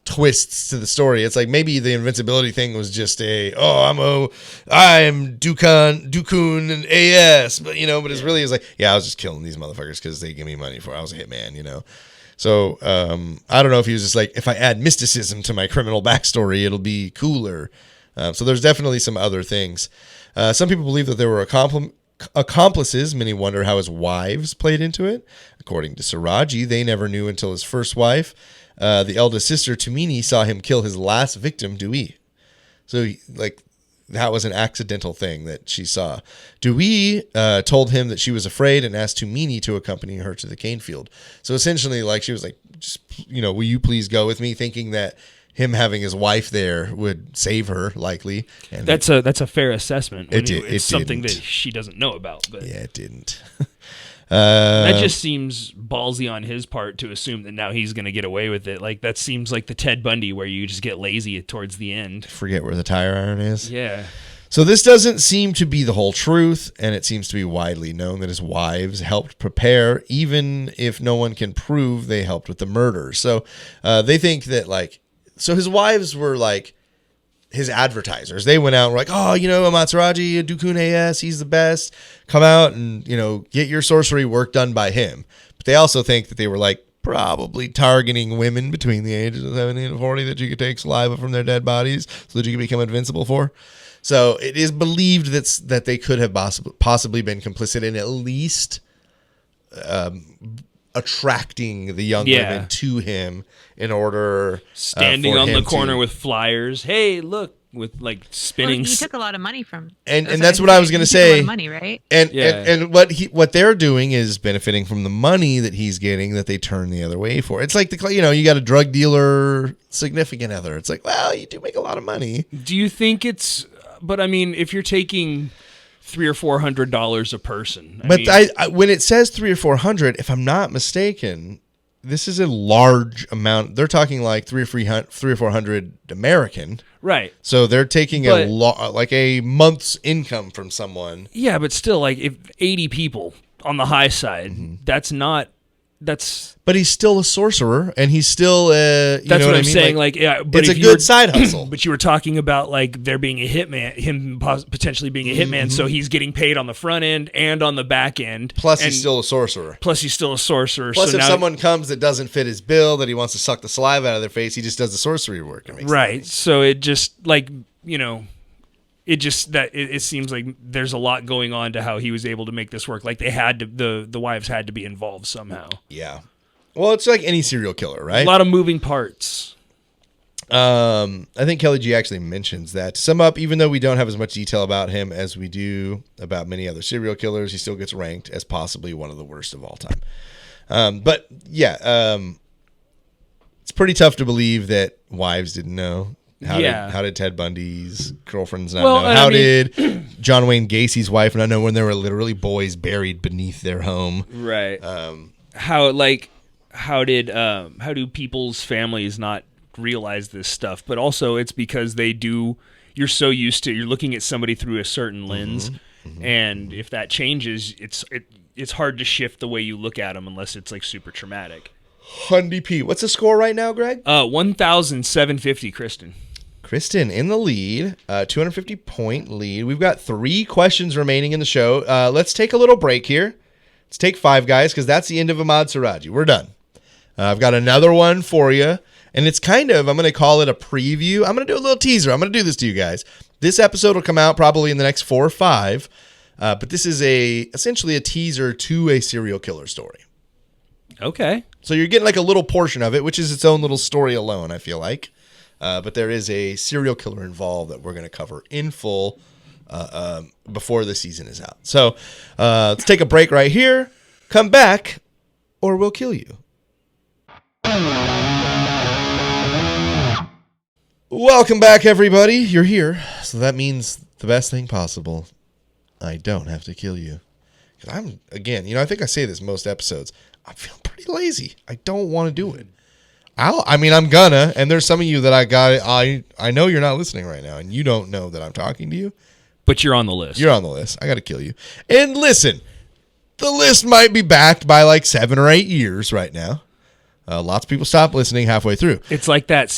twists to the story. It's like maybe the invincibility thing was just I'm Dukun and AS, but but it's really like, yeah, I was just killing these motherfuckers because they give me money for I was a hitman, So I don't know if he was just like, if I add mysticism to my criminal backstory, it'll be cooler. So there's definitely some other things. Some people believe that there were accomplices. Many wonder how his wives played into it. According to Siraji, they never knew until his first wife, the eldest sister Tumini, saw him kill his last victim, Dewey. So that was an accidental thing that she saw. Dewey told him that she was afraid and asked Tumini to accompany her to the cane field. So essentially, she was like, just, will you please go with me? Thinking that him having his wife there would save her, likely. And That's a fair assessment. It It's something didn't. that she doesn't know about. But yeah, it didn't. that just seems ballsy on his part to assume that now he's going to get away with it. Like, that seems like the Ted Bundy where you just get lazy towards the end. Forget where the tire iron is. Yeah. So this doesn't seem to be the whole truth, and it seems to be widely known that his wives helped prepare, even if no one can prove they helped with the murder. So they think that, so his wives were his advertisers. They went out and were like, oh, Ahmad Siraji, Dukun AS, he's the best. Come out and, get your sorcery work done by him. But they also think that they were probably targeting women between the ages of 17 and 40 that you could take saliva from their dead bodies so that you could become invincible for. So it is believed that they could have possibly been complicit in at least attracting the young women to him in order standing for on the him corner to, with flyers. Hey, look, with spinning. Well, he took a lot of money from, and that's what I was going to say. A lot of money, right? And what they're doing is benefiting from the money that he's getting that they turn the other way for. It's like you got a drug dealer significant other. It's like, well, you do make a lot of money. Do you think it's? But I mean, if you're taking $300 or $400 a person, I when it says $300 or $400, if I'm not mistaken, this is a large amount. They're talking like $300 or $400 American, right? So they're taking a month's income from someone. Yeah, but still, if 80 people on the high side, But he's still a sorcerer, and he's still that's what I'm saying. But it's a good side hustle. But you were talking about there being a hitman, him potentially being a hitman, so he's getting paid on the front end and on the back end. Plus, he's still a sorcerer. Plus, if someone comes that doesn't fit his bill, that he wants to suck the saliva out of their face, he just does the sorcery work. Right. So it just it seems like there's a lot going on to how he was able to make this work. Like they had to, the wives had to be involved somehow. Yeah. Well, it's like any serial killer, right? A lot of moving parts. I think Kelly G actually mentions that. To sum up, even though we don't have as much detail about him as we do about many other serial killers, he still gets ranked as possibly one of the worst of all time. But yeah, it's pretty tough to believe that wives didn't know. How did Ted Bundy's girlfriends not know? How did John Wayne Gacy's wife not know when there were literally boys buried beneath their home? Right. How do people's families not realize this stuff? But also it's because you're so used to, you're looking at somebody through a certain lens, and if that changes, it's hard to shift the way you look at them unless it's super traumatic. Hundy P. What's the score right now, Greg? 1,750, Kristen in the lead, 250-point lead. We've got 3 questions remaining in the show. Let's take a little break here. Let's take 5, guys, because that's the end of Ahmad Siraji. We're done. I've got another one for you, and it's I'm going to call it a preview. I'm going to do a little teaser. I'm going to do this to you guys. This episode will come out probably in the next 4 or 5, but this is essentially a teaser to a serial killer story. Okay. So you're getting a little portion of it, which is its own little story alone, I feel like. But there is a serial killer involved that we're going to cover in full before the season is out. So let's take a break right here. Come back, or we'll kill you. Welcome back, everybody. You're here, so that means the best thing possible. I don't have to kill you. Because I'm, again, I think I say this most episodes. I'm feeling pretty lazy. I don't want to do it. I'm gonna, and there's some of you that I know you're not listening right now, and you don't know that I'm talking to you. But you're on the list. You're on the list. I got to kill you. And listen, the list might be backed by like 7 or 8 years right now. Lots of people stop listening halfway through. It's like that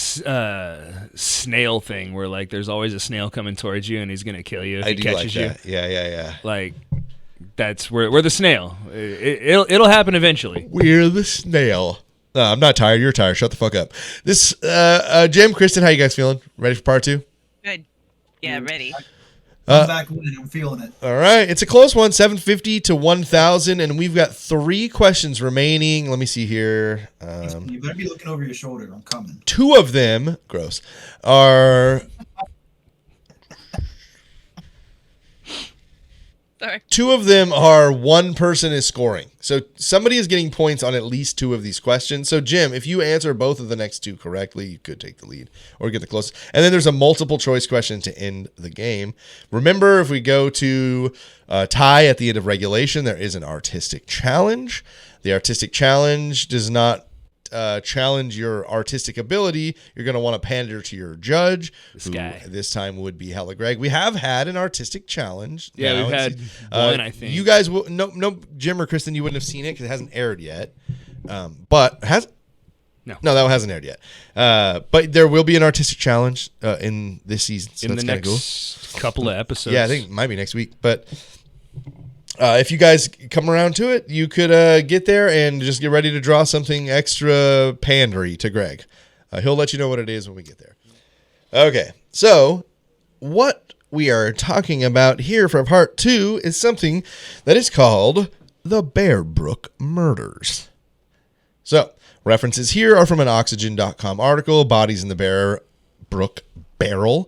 snail thing where like there's always a snail coming towards you and he's gonna kill you if he catches you. Yeah. Like that's we're the snail. It'll happen eventually. We're the snail. No, I'm not tired. You're tired. Shut the fuck up. This Jim, Kristen, how you guys feeling? Ready for part 2? Good. Yeah, ready. I'm back with it. I'm feeling it. All right. It's a close one, 750 to 1,000, and we've got 3 questions remaining. Let me see here. You better be looking over your shoulder. I'm coming. 2 of them, gross, are... Sorry. 2 of them are one person is scoring. So somebody is getting points on at least 2 of these questions. So Jim, if you answer both of the next 2 correctly, you could take the lead or get the closest. And then there's a multiple choice question to end the game. Remember, if we go to tie at the end of regulation, there is an artistic challenge. The artistic challenge does not challenge your artistic ability. You're going to want to pander to your judge, who this time would be Hella Greg. We have had an artistic challenge. Yeah, we've had one, I think. You guys will no Jim or Kristen, you wouldn't have seen it because it hasn't aired yet. But has no, that hasn't aired yet. But there will be an artistic challenge in this season. So in that's the next couple of episodes. Yeah, I think it might be next week. But if you guys come around to it, you could get there and just get ready to draw something extra pandery to Greg. He'll let you know what it is when we get there. Okay, so what we are talking about here for part 2 is something that is called the Bear Brook Murders. So, references here are from an Oxygen.com article, Bodies in the Bear Brook Barrel.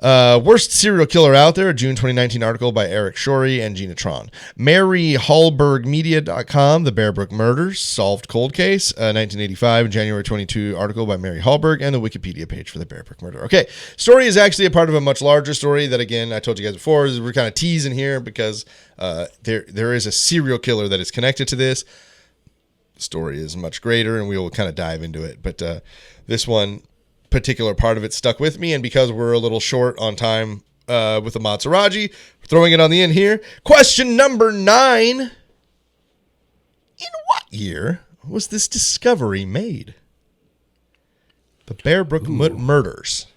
Worst serial killer out there, a June 2019 article by Eric Shorey and Gina Tron. MaryHallbergMedia.com, The Bear Brook Murders, Solved Cold Case, 1985, January 22 article by Mary Hallberg, and the Wikipedia page for the Bear Brook Murder. Okay, story is actually a part of a much larger story that, again, I told you guys before, we're kind of teasing here because there is a serial killer that is connected to this. The story is much greater, and we will kind of dive into it. But this one particular part of it stuck with me, and because we're a little short on time with the Matsuraji, throwing it on the end here. Question number 9. In what year was this discovery made? The Bear Brook Murders.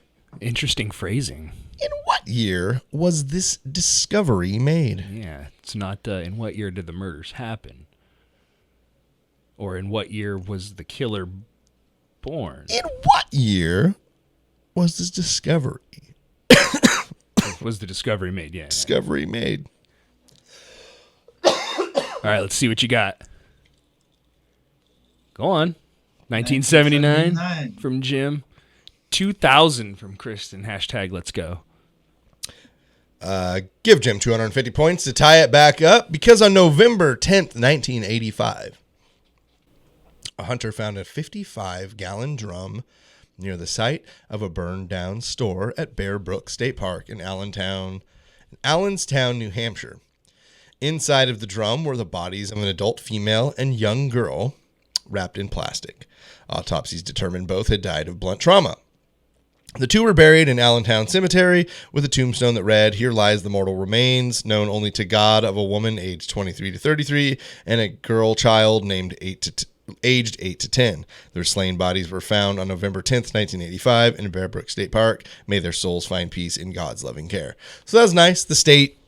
Interesting phrasing. In what year was this discovery made? Yeah, it's not in what year did the murders happen? Or in what year was the killer born? In what year was this discovery? Was the discovery made? Yeah. Discovery made. All right, let's see what you got. Go on. 1979 from Jim. 2000 from Kristen. # let's go. Give Jim 250 points to tie it back up because on November 10th, 1985, a hunter found a 55-gallon drum near the site of a burned-down store at Bear Brook State Park in Allenstown, New Hampshire. Inside of the drum were the bodies of an adult female and young girl wrapped in plastic. Autopsies determined both had died of blunt trauma. The 2 were buried in Allentown Cemetery with a tombstone that read, "Here lies the mortal remains, known only to God, of a woman aged 23 to 33 and a girl child named aged 8 to 10. Their slain bodies were found on November 10th, 1985 in Bear Brook State Park. May their souls find peace in God's loving care." So that was nice. The state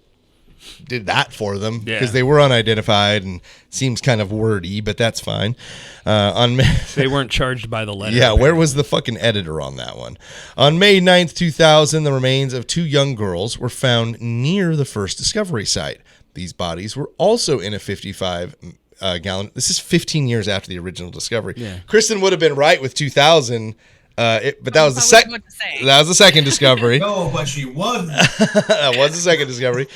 did that for them because they were unidentified and seems kind of wordy, but that's fine. They weren't charged by the letter. Yeah, where was the fucking editor on that one? On May 9th, 2000, the remains of 2 young girls were found near the first discovery site. These bodies were also in a 55-gallon. This is 15 years after the original discovery. Yeah. Kristen would have been right with 2000. But that was the Probably what to say. That was the second discovery. No, but she was. That was the second discovery.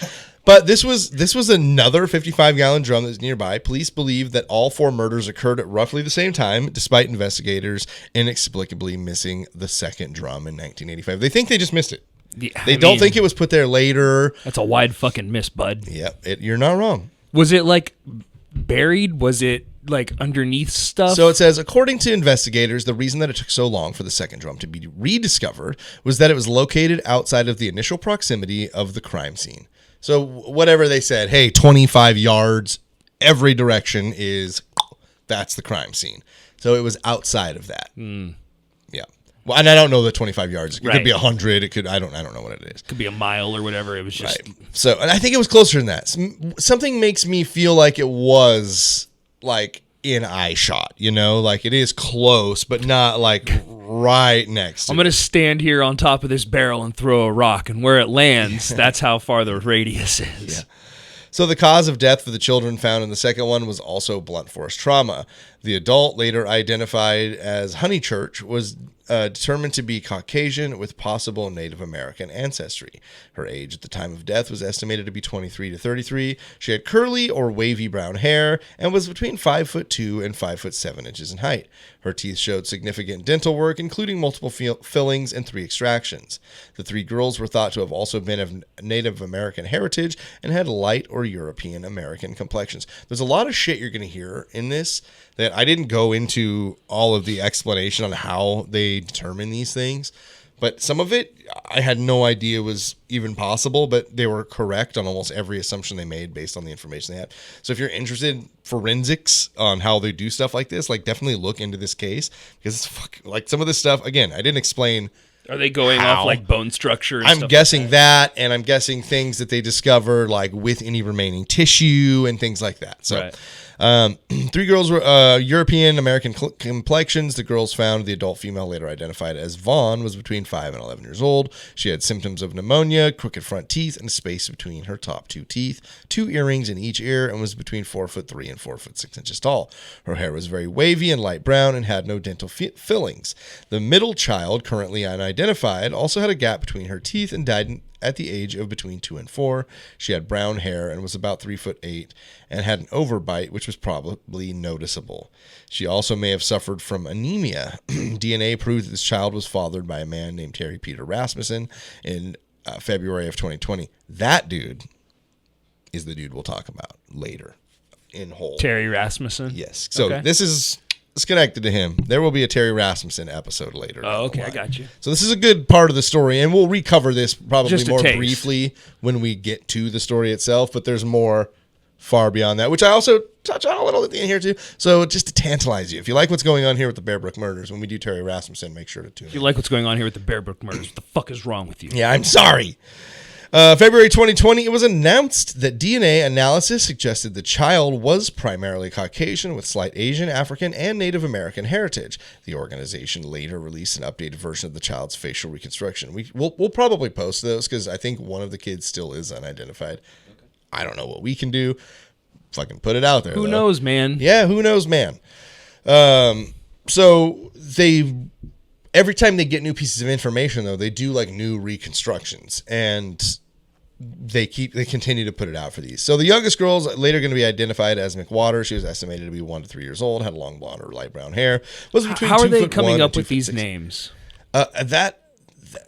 But this was another 55-gallon drum that's nearby. Police believe that all 4 murders occurred at roughly the same time, despite investigators inexplicably missing the second drum in 1985. They think they just missed it. Yeah, They don't think it was put there later. That's a wide fucking miss, bud. Yep, you're not wrong. Was it like buried? Was it like underneath stuff? So it says, according to investigators, the reason that it took so long for the second drum to be rediscovered was that it was located outside of the initial proximity of the crime scene. So whatever they said, hey, 25 yards, every direction that's the crime scene. So it was outside of that. Yeah. Well, and I don't know the 25 yards. It could be 100. It could, I don't know what it is. Could be a mile or whatever. It was just Right. So, and I think it was closer than that. Something makes me feel like it was like in eye shot, like it is close, but not like right next to I'm going to stand here on top of this barrel and throw a rock, and where it lands, that's how far the radius is. Yeah. So the cause of death for the children found in the second one was also blunt force trauma. The adult, later identified as Honeychurch, was determined to be Caucasian with possible Native American ancestry. Her age at the time of death was estimated to be 23 to 33. She had curly or wavy brown hair and was between 5'2" and 5'7" in height. Her teeth showed significant dental work, including multiple fillings and 3 extractions. The 3 girls were thought to have also been of Native American heritage and had light or European American complexions. There's a lot of shit you're going to hear in this that I didn't go into all of the explanation on how they determine these things, but some of it I had no idea was even possible, but they were correct on almost every assumption they made based on the information they had. So if you're interested in forensics on how they do stuff like this, like definitely look into this case, because it's like some of this stuff, again, I didn't explain. Are they going off like bone structure? And I'm stuff guessing like that, and I'm guessing things that they discover like with any remaining tissue and things like that. So Right. 3 girls were European American complexions. The girls found, the adult female, later identified as Vaughn, was between 5 and 11 years old. She had symptoms of pneumonia, crooked front teeth, and a space between her top 2 teeth, 2 earrings in each ear, and was between 4'3" and 4'6" tall. Her hair was very wavy and light brown and had no dental fillings. The middle child, currently unidentified, also had a gap between her teeth and died at the age of between 2 and 4. She had brown hair and was about 3'8" and had an overbite, which was probably noticeable. She also may have suffered from anemia. DNA proved that this child was fathered by a man named Terry Peter Rasmussen in February of 2020. That dude is the dude we'll talk about later in whole. Terry Rasmussen? Yes. So Okay. this is connected to him. There will be a Terry Rasmussen episode later. Oh, okay. down I the line. got you. So this is a good part of the story, and we'll recover this probably Just a more taste. briefly when we get to the story itself, but there's more far beyond that, which I also touch on a little at the end here too. So just to tantalize you, if you like what's going on here with the Bear Brook murders, when we do Terry Rasmussen, make sure to tune If in. you like what's going on here with the Bear Brook murders, what the fuck is wrong with you? Yeah, I'm sorry. February 2020, it was announced that DNA analysis suggested the child was primarily Caucasian with slight Asian, African, and Native American heritage. The organization later released an updated version of the child's facial reconstruction. We'll probably post those because I think one of the kids still is unidentified. I don't know what we can do. Fucking put it out there. Who though. knows, man? Yeah, who knows, man. So every time they get new pieces of information, though, they do like new reconstructions, and they continue to put it out for these. So the youngest girl is later going to be identified as McWater. She was estimated to be 1 to 3 years old, had long blonde or light brown hair. Was between How are 2 they foot coming 1 up and with 2 foot these 6. names?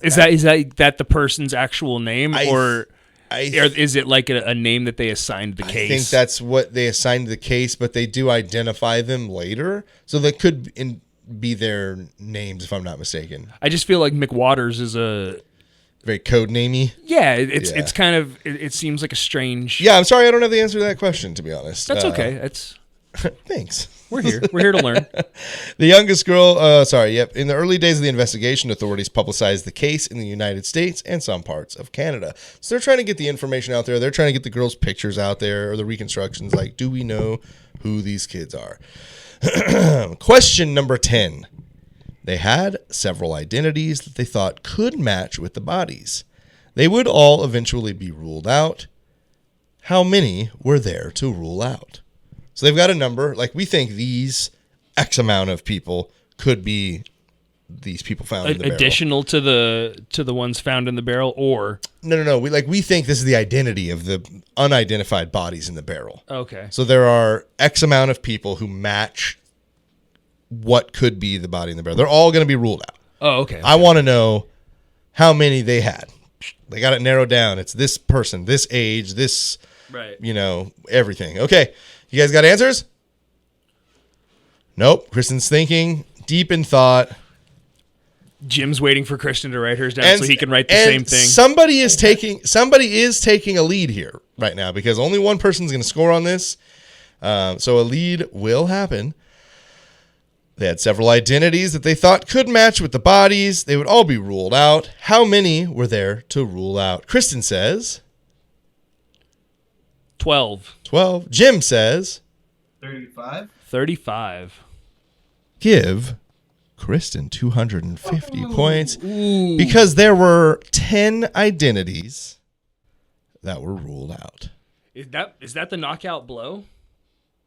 Is Is that the person's actual name, or I is it like a name that they assigned the I case? think that's what they assigned the case, but they do identify them later, so that could be their names if I'm not mistaken. I just feel like McWaters is a Very code-namey. It's kind of it seems like a strange. Yeah, I'm sorry I don't have the answer to that question, to be honest. That's okay. That's Thanks. we're here. We're here to learn. The youngest girl, in the early days of the investigation, authorities publicized the case in the United States and some parts of Canada. So they're trying to get the information out there. They're trying to get the girls' pictures out there or the reconstructions. Like, do we know who these kids are? Question number 10. They had several identities that they thought could match with the bodies. They would all eventually be ruled out. How many were there to rule out? So they've got a number. Like, we think these X amount of people could be these people found in the barrel. Additional to the ones found in the barrel, or No. We think this is the identity of the unidentified bodies in the barrel. okay. So there are X amount of people who match what could be the body in the barrel. They're all going to be ruled out. Oh, okay. I want to know how many they had. They got it narrowed down. It's this person, this age, this, Right. everything. Okay. You guys got answers? Nope. Kristen's thinking, deep in thought. Jim's waiting for Kristen to write hers down so he can write the same thing. Somebody is taking a lead here right now because only one person's going to score on this. So a lead will happen. They had several identities that they thought could match with the bodies. They would all be ruled out. How many were there to rule out? Kristen says 12. 12. Jim says 35. 35. give Kristen 250 points because there were 10 identities that were ruled out. Is that the knockout blow?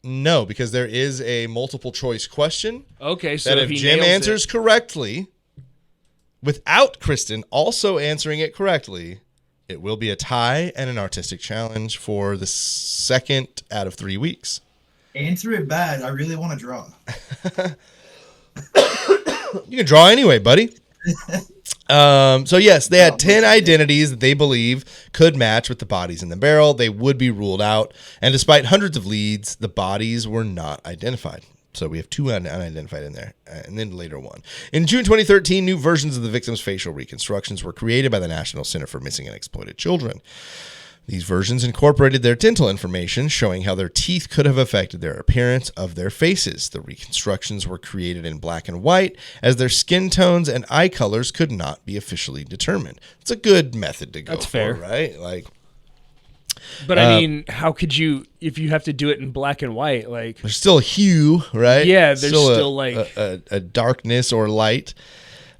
No, because there is a multiple choice question. Okay, so That if if he Jim nails answers it, correctly, without Kristen also answering it correctly, it will be a tie and an artistic challenge for the second out of 3 weeks. Answer it bad. I really want to draw. You can draw anyway, buddy. So yes, they had 10 identities that they believe could match with the bodies in the barrel. They would be ruled out. And despite hundreds of leads, the bodies were not identified. So we have 2 unidentified in there, and then later one. In June 2013, new versions of the victims' facial reconstructions were created by the National Center for Missing and Exploited Children. These versions incorporated their dental information, showing how their teeth could have affected their appearance of their faces. The reconstructions were created in black and white, as their skin tones and eye colors could not be officially determined. It's a good method to go That's for, fair. right? Like, but I mean, how could you, if you have to do it in black and white, like, there's still a hue, right? Yeah, there's still, a, like- a darkness or light.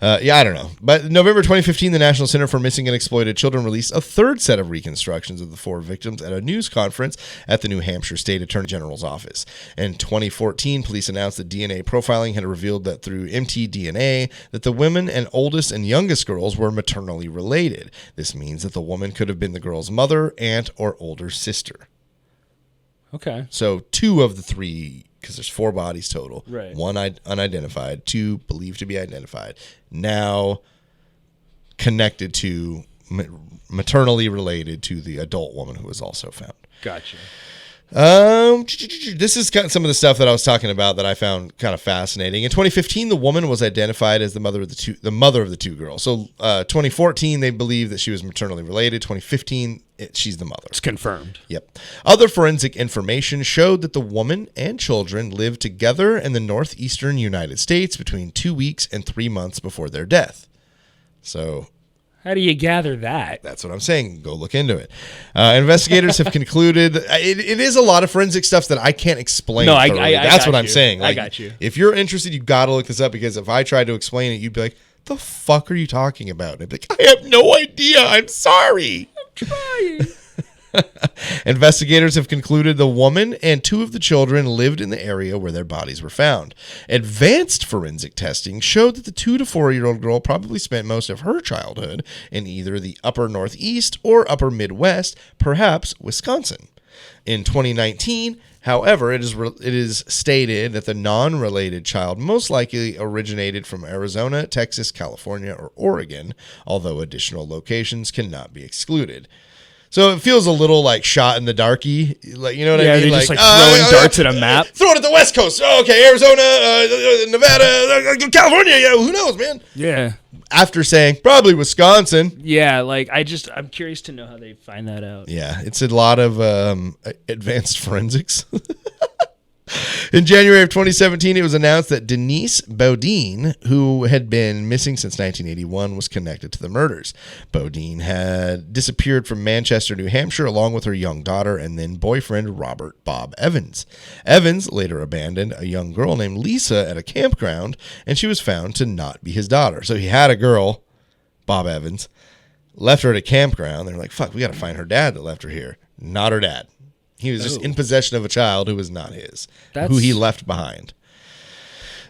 I don't know. But in November 2015, the National Center for Missing and Exploited Children released a third set of reconstructions of the 4 victims at a news conference at the New Hampshire State Attorney General's office. In 2014, police announced that DNA profiling had revealed that through mtDNA that the women and oldest and youngest girls were maternally related. This means that the woman could have been the girl's mother, aunt, or older sister. okay. So 2 of the 3, because there's 4 bodies total. Right. 1 unidentified, 2 believed to be identified. Now connected to, maternally related to the adult woman who was also found. Gotcha. This is kind of some of the stuff that I was talking about that I found kind of fascinating. In 2015, the woman was identified as the mother of the 2 girls. So 2014, they believed that she was maternally related. 2015, she's the mother. It's confirmed. Yep. Other forensic information showed that the woman and children lived together in the northeastern United States between 2 weeks and 3 months before their death. So How do you gather that? that's what I'm saying. Go look into it. Investigators have concluded it is a lot of forensic stuff that I can't explain. No, I That's got what I'm you. saying. I got you. If you're interested, you got to look this up because if I tried to explain it, you'd be like, "The fuck are you talking about?" And I'd be like, "I have no idea. I'm sorry." Trying. Investigators have concluded the woman and 2 of the children lived in the area where their bodies were found. Advanced forensic testing showed that the 2 to 4-year-old girl probably spent most of her childhood in either the upper Northeast or upper Midwest, perhaps Wisconsin. In 2019, however, it is stated that the non-related child most likely originated from Arizona, Texas, California, or Oregon, although additional locations cannot be excluded. So it feels a little like shot in the darky, like, you know what I mean? They just like throwing darts at a map. Throw it at the West Coast. Oh, okay, Arizona, Nevada, California. Yeah, who knows, man? Yeah. After saying probably Wisconsin. Yeah, like I'm curious to know how they find that out. Yeah, it's a lot of advanced forensics. In January of 2017, it was announced that Denise Bodine, who had been missing since 1981, was connected to the murders. Bodine had disappeared from Manchester, New Hampshire, along with her young daughter and then boyfriend, Robert Bob Evans. Evans later abandoned a young girl named Lisa at a campground, and she was found to not be his daughter. So he had a girl, Bob Evans, left her at a campground. They're like, fuck, we got to find her dad that left her here. Not her dad. He was just in possession of a child who was not his, who he left behind.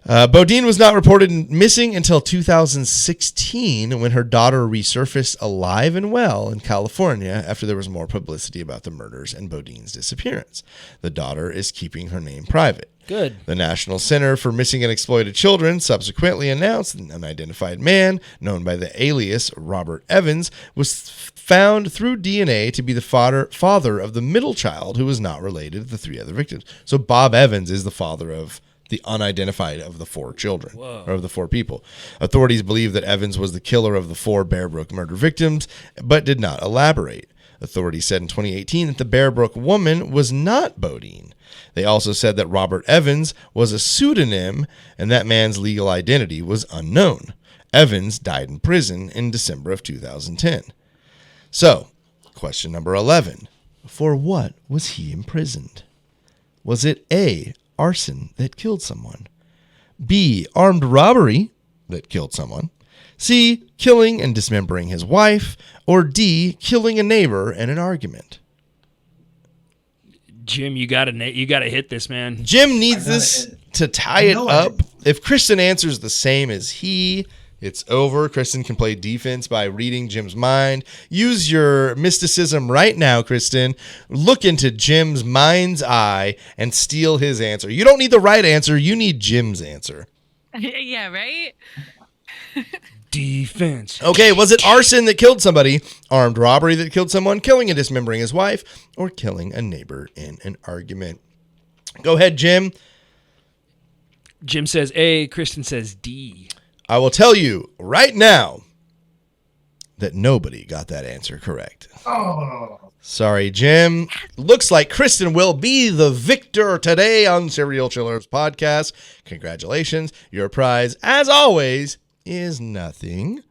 Bodine was not reported missing until 2016 when her daughter resurfaced alive and well in California after there was more publicity about the murders and Bodine's disappearance. The daughter is keeping her name private. Good. The National Center for Missing and Exploited Children subsequently announced an unidentified man, known by the alias Robert Evans, was found through DNA to be the father of the middle child who was not related to the 3 other victims. So Bob Evans is the father of the unidentified of the 4 children, or of the 4 people. Authorities believe that Evans was the killer of the 4 Bear Brook murder victims, but did not elaborate. Authorities said in 2018 that the Bear Brook woman was not Bodine. They also said that Robert Evans was a pseudonym and that man's legal identity was unknown. Evans died in prison in December of 2010. So, question number 11. For what was he imprisoned? Was it A, arson that killed someone, B, armed robbery that killed someone, C, killing and dismembering his wife, or D, killing a neighbor in an argument? Jim, you gotta hit this, man. Jim needs this to tie it up. If Kristen answers the same as he, it's over. Kristen can play defense by reading Jim's mind. Use your mysticism right now, Kristen. Look into Jim's mind's eye and steal his answer. You don't need the right answer. You need Jim's answer. Yeah, right? Defense. Okay, was it arson that killed somebody, armed robbery that killed someone, killing and dismembering his wife, or killing a neighbor in an argument? Go ahead, Jim. Jim says A, Kristen says D. I will tell you right now that nobody got that answer correct. Oh. Sorry, Jim. Looks like Kristen will be the victor today on Serial Chillers podcast. Congratulations. Your prize, as always, is nothing.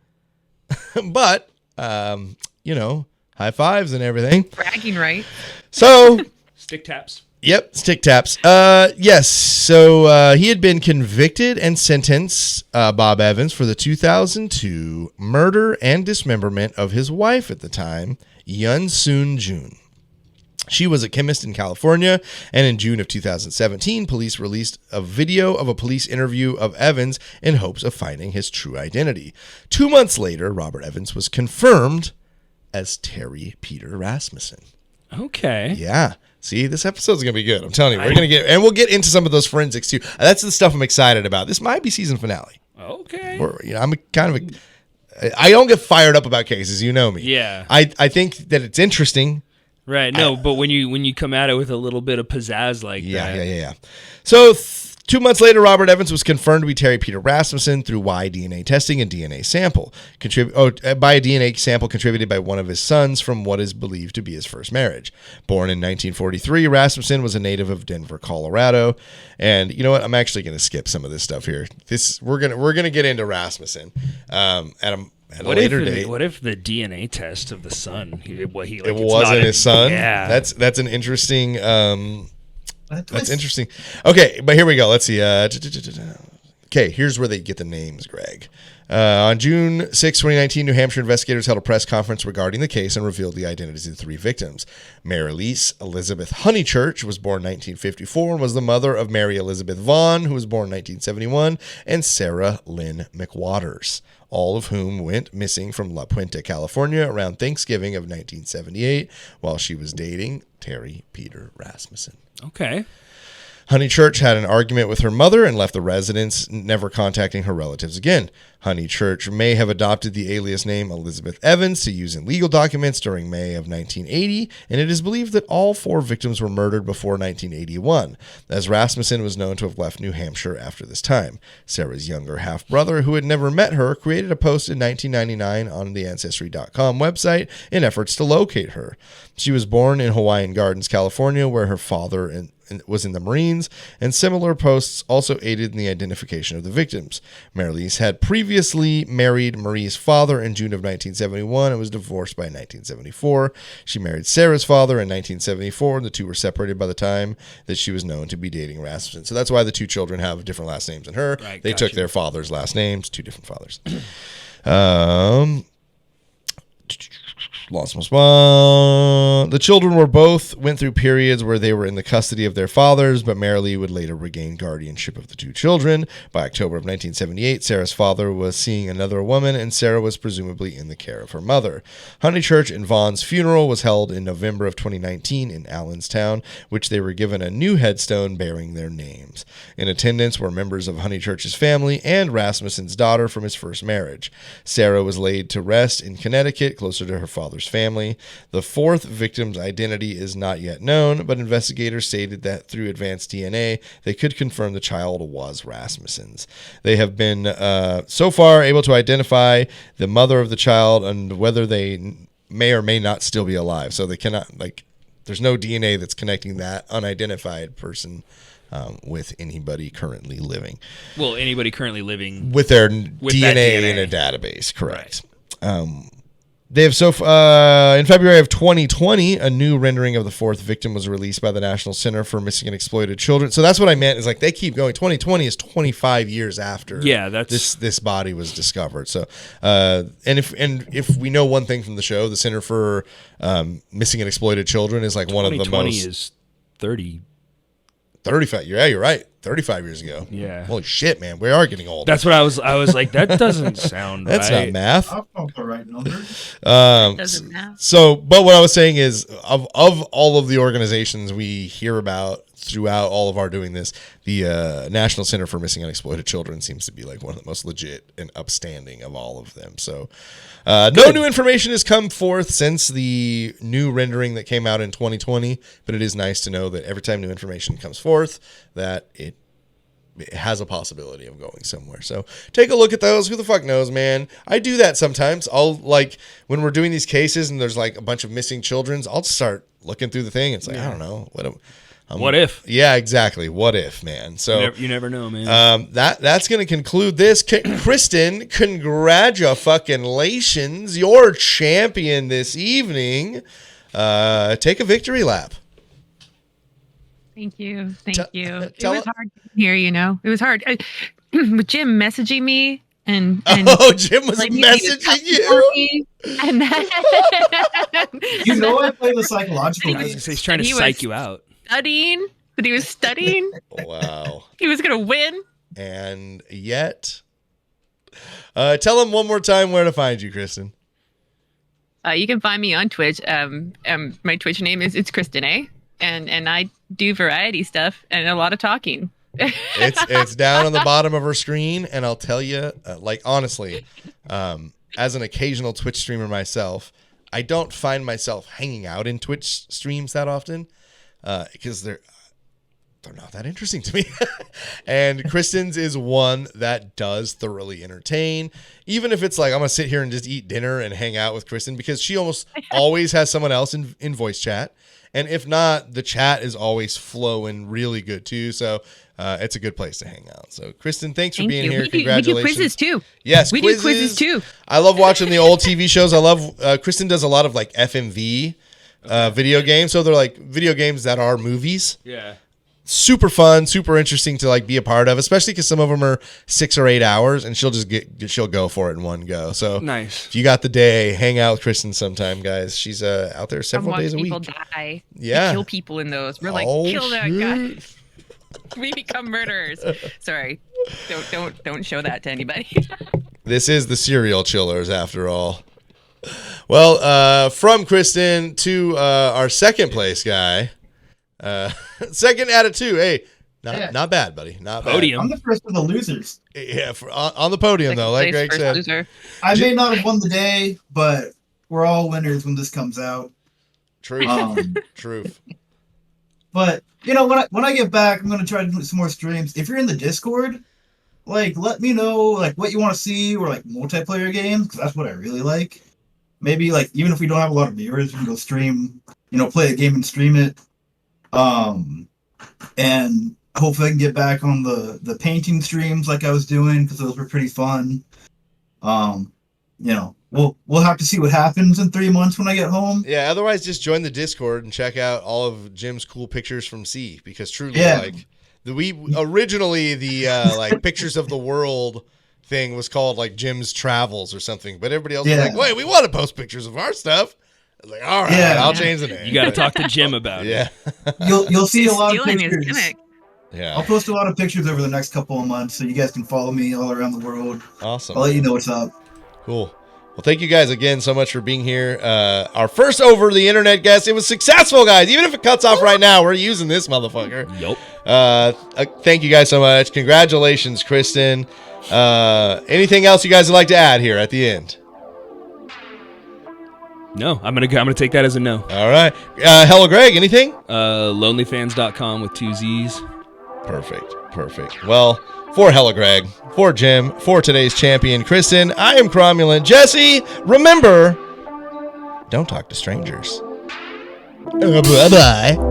But, high fives and everything. Bragging right. So, Stick taps. yep, stick taps. Yes, so he had been convicted and sentenced, Bob Evans, for the 2002 murder and dismemberment of his wife at the time, Yun Soon Jun. She was a chemist in California, and in June of 2017, police released a video of a police interview of Evans in hopes of finding his true identity. 2 months later, Robert Evans was confirmed as Terry Peter Rasmussen. Okay. Yeah. See, this episode's going to be good. I'm telling you, we'll get into some of those forensics too. That's the stuff I'm excited about. This might be season finale. Okay. I don't get fired up about cases. You know me. Yeah. I think that it's interesting. Right. No, but when you come at it with a little bit of pizzazz like that. Yeah. So 2 months later, Robert Evans was confirmed to be Terry Peter Rasmussen through Y-DNA testing and DNA sample. By a DNA sample contributed by one of his sons from what is believed to be his first marriage. Born in 1943, Rasmussen was a native of Denver, Colorado. And you know what? I'm actually going to skip some of this stuff here. We're gonna get into Rasmussen at a later date. What if the DNA test of the son? It wasn't his son. Yeah, that's an interesting. That's interesting. Okay, but here we go. Let's see. Okay, here's where they get the names, Greg. On June 6, 2019, New Hampshire investigators held a press conference regarding the case and revealed the identities of the 3 victims. Mary Elise Elizabeth Honeychurch was born 1954 and was the mother of Mary Elizabeth Vaughn, who was born 1971, and Sarah Lynn McWaters, all of whom went missing from La Puente, California around Thanksgiving of 1978 while she was dating Terry Peter Rasmussen. Okay. Honeychurch had an argument with her mother and left the residence, never contacting her relatives again. Honeychurch may have adopted the alias name Elizabeth Evans to use in legal documents during May of 1980, and it is believed that all 4 victims were murdered before 1981, as Rasmussen was known to have left New Hampshire after this time. Sarah's younger half-brother, who had never met her, created a post in 1999 on the Ancestry.com website in efforts to locate her. She was born in Hawaiian Gardens, California, where her father was in the Marines, and similar posts also aided in the identification of the victims. Marlies had previously married Marie's father in June of 1971 and was divorced by 1974. She married Sarah's father in 1974, and the two were separated by the time that she was known to be dating Rasmussen. So that's why the 2 children have different last names than her. Right, they gotcha. took their father's last names, 2 different fathers. The children went through periods where they were in the custody of their fathers, but Marilee would later regain guardianship of the two children. By October of 1978, Sarah's father was seeing another woman, and Sarah was presumably in the care of her mother. Honeychurch and Vaughn's funeral was held in November of 2019 in Allenstown, which they were given a new headstone bearing their names. In attendance were members of Honeychurch's family and Rasmussen's daughter from his first marriage. Sarah was laid to rest in Connecticut, closer to her father's family. The fourth victim's identity is not yet known, but investigators stated that through advanced DNA, they could confirm the child was Rasmussen's. They have been so far able to identify the mother of the child and whether they may or may not still be alive. So they cannot, there's no DNA that's connecting that unidentified person with anybody currently living. Well, anybody currently living With their with DNA, that DNA in a database, correct. They have in February of 2020, a new rendering of the fourth victim was released by the National Center for Missing and Exploited Children. So that's what I meant, is they keep going. 2020 is 25 years after this body was discovered. So and if we know one thing from the show, the Center for Missing and Exploited Children is one of the most. 2020 is 35. Yeah, you're right. 35 years ago. Yeah. Holy shit, man. We are getting old. That's what I was like, that doesn't sound That's right. not math. I'll call the right number. Doesn't matter. So, but what I was saying is, of all of the organizations we hear about throughout all of our doing this, the National Center for Missing and Exploited Children seems to be one of the most legit and upstanding of all of them. So, no new information has come forth since the new rendering that came out in 2020, but it is nice to know that every time new information comes forth, that it has a possibility of going somewhere. So take a look at those. Who the fuck knows, man? I do that sometimes. I'll when we're doing these cases and there's a bunch of missing children's, I'll just start looking through the thing. It's I don't know. What if? Yeah, exactly. What if, man? So You never know, man. that's going to conclude this. Kristen, congratulations. You're champion this evening. Take a victory lap. Thank you. Thank you. It tell- was hard here, It was hard. With Jim messaging me and Jim was telling me he was messaging coming for you. me, and then I play the psychological game. He's trying to he psych was- you out. studying, that he was studying. Wow. He was going to win. And yet, tell him one more time where to find you, Kristen. You can find me on Twitch. My Twitch name is Kristen A. And I do variety stuff and a lot of talking. It's down on the bottom of her screen, and I'll tell you, honestly, as an occasional Twitch streamer myself, I don't find myself hanging out in Twitch streams that often because they're not that interesting to me. And Kristen's is one that does thoroughly entertain, even if it's I'm gonna sit here and just eat dinner and hang out with Kristen, because she almost always has someone else in voice chat. And if not, the chat is always flowing really good too. So it's a good place to hang out. So Kristen, thanks for being here. Congratulations. We do quizzes too. Yes, we do quizzes too. I love watching the old TV shows. I love Kristen does a lot of FMV video games. So they're video games that are movies. Yeah. Super fun, super interesting to be a part of, especially because some of them are 6 or 8 hours, and she'll go for it in one go. So nice. If you got the day, hang out with Kristen sometime, guys. She's out there several days a week. People die. Yeah, we kill people in those. We're kill that guy. We become murderers. Sorry, don't show that to anybody. This is the serial chillers, after all. Well, from Kristen to our second place guy. Second out of 2. Hey, not bad, buddy. Not bad. Podium. I'm the first of the losers. Yeah, on the podium though, like Greg said. Loser. I may not have won the day, but we're all winners when this comes out. Truth. Truth. But when I get back, I'm gonna try to do some more streams. If you're in the Discord, let me know what you want to see, or multiplayer games, because that's what I really like. Maybe even if we don't have a lot of viewers, we can go stream. Play a game and stream it. And hopefully I can get back on the painting streams like I was doing, because those were pretty fun. We'll have to see what happens in 3 months when I get home. Yeah, otherwise just join the Discord and check out all of Jim's cool pictures from C, because truly originally the pictures of the world thing was called Jim's Travels or something, but everybody else was wait, we want to post pictures of our stuff. I was like, all right, Yeah. I'll change the name. You got to talk to Jim about it. Yeah. You'll see a lot of Stealing his pictures. gimmick. I'll Yeah. post a lot of pictures over the next couple of months, so you guys can follow me all around the world. Awesome. I'll let you know what's up. Cool. Well, thank you guys again so much for being here. Our first over the internet guest. It was successful, guys. Even if it cuts off right now, we're using this motherfucker. Yup. Thank you guys so much. Congratulations, Kristen. Anything else you guys would like to add here at the end? No, I'm gonna take that as a no. All right. Hello, Greg. Anything? Lonelyfans.com with 2 Z's. Perfect. Well, for Hella Greg, for Jim, for today's champion, Kristen, I am Cromulent. Jesse, remember, don't talk to strangers. Bye-bye.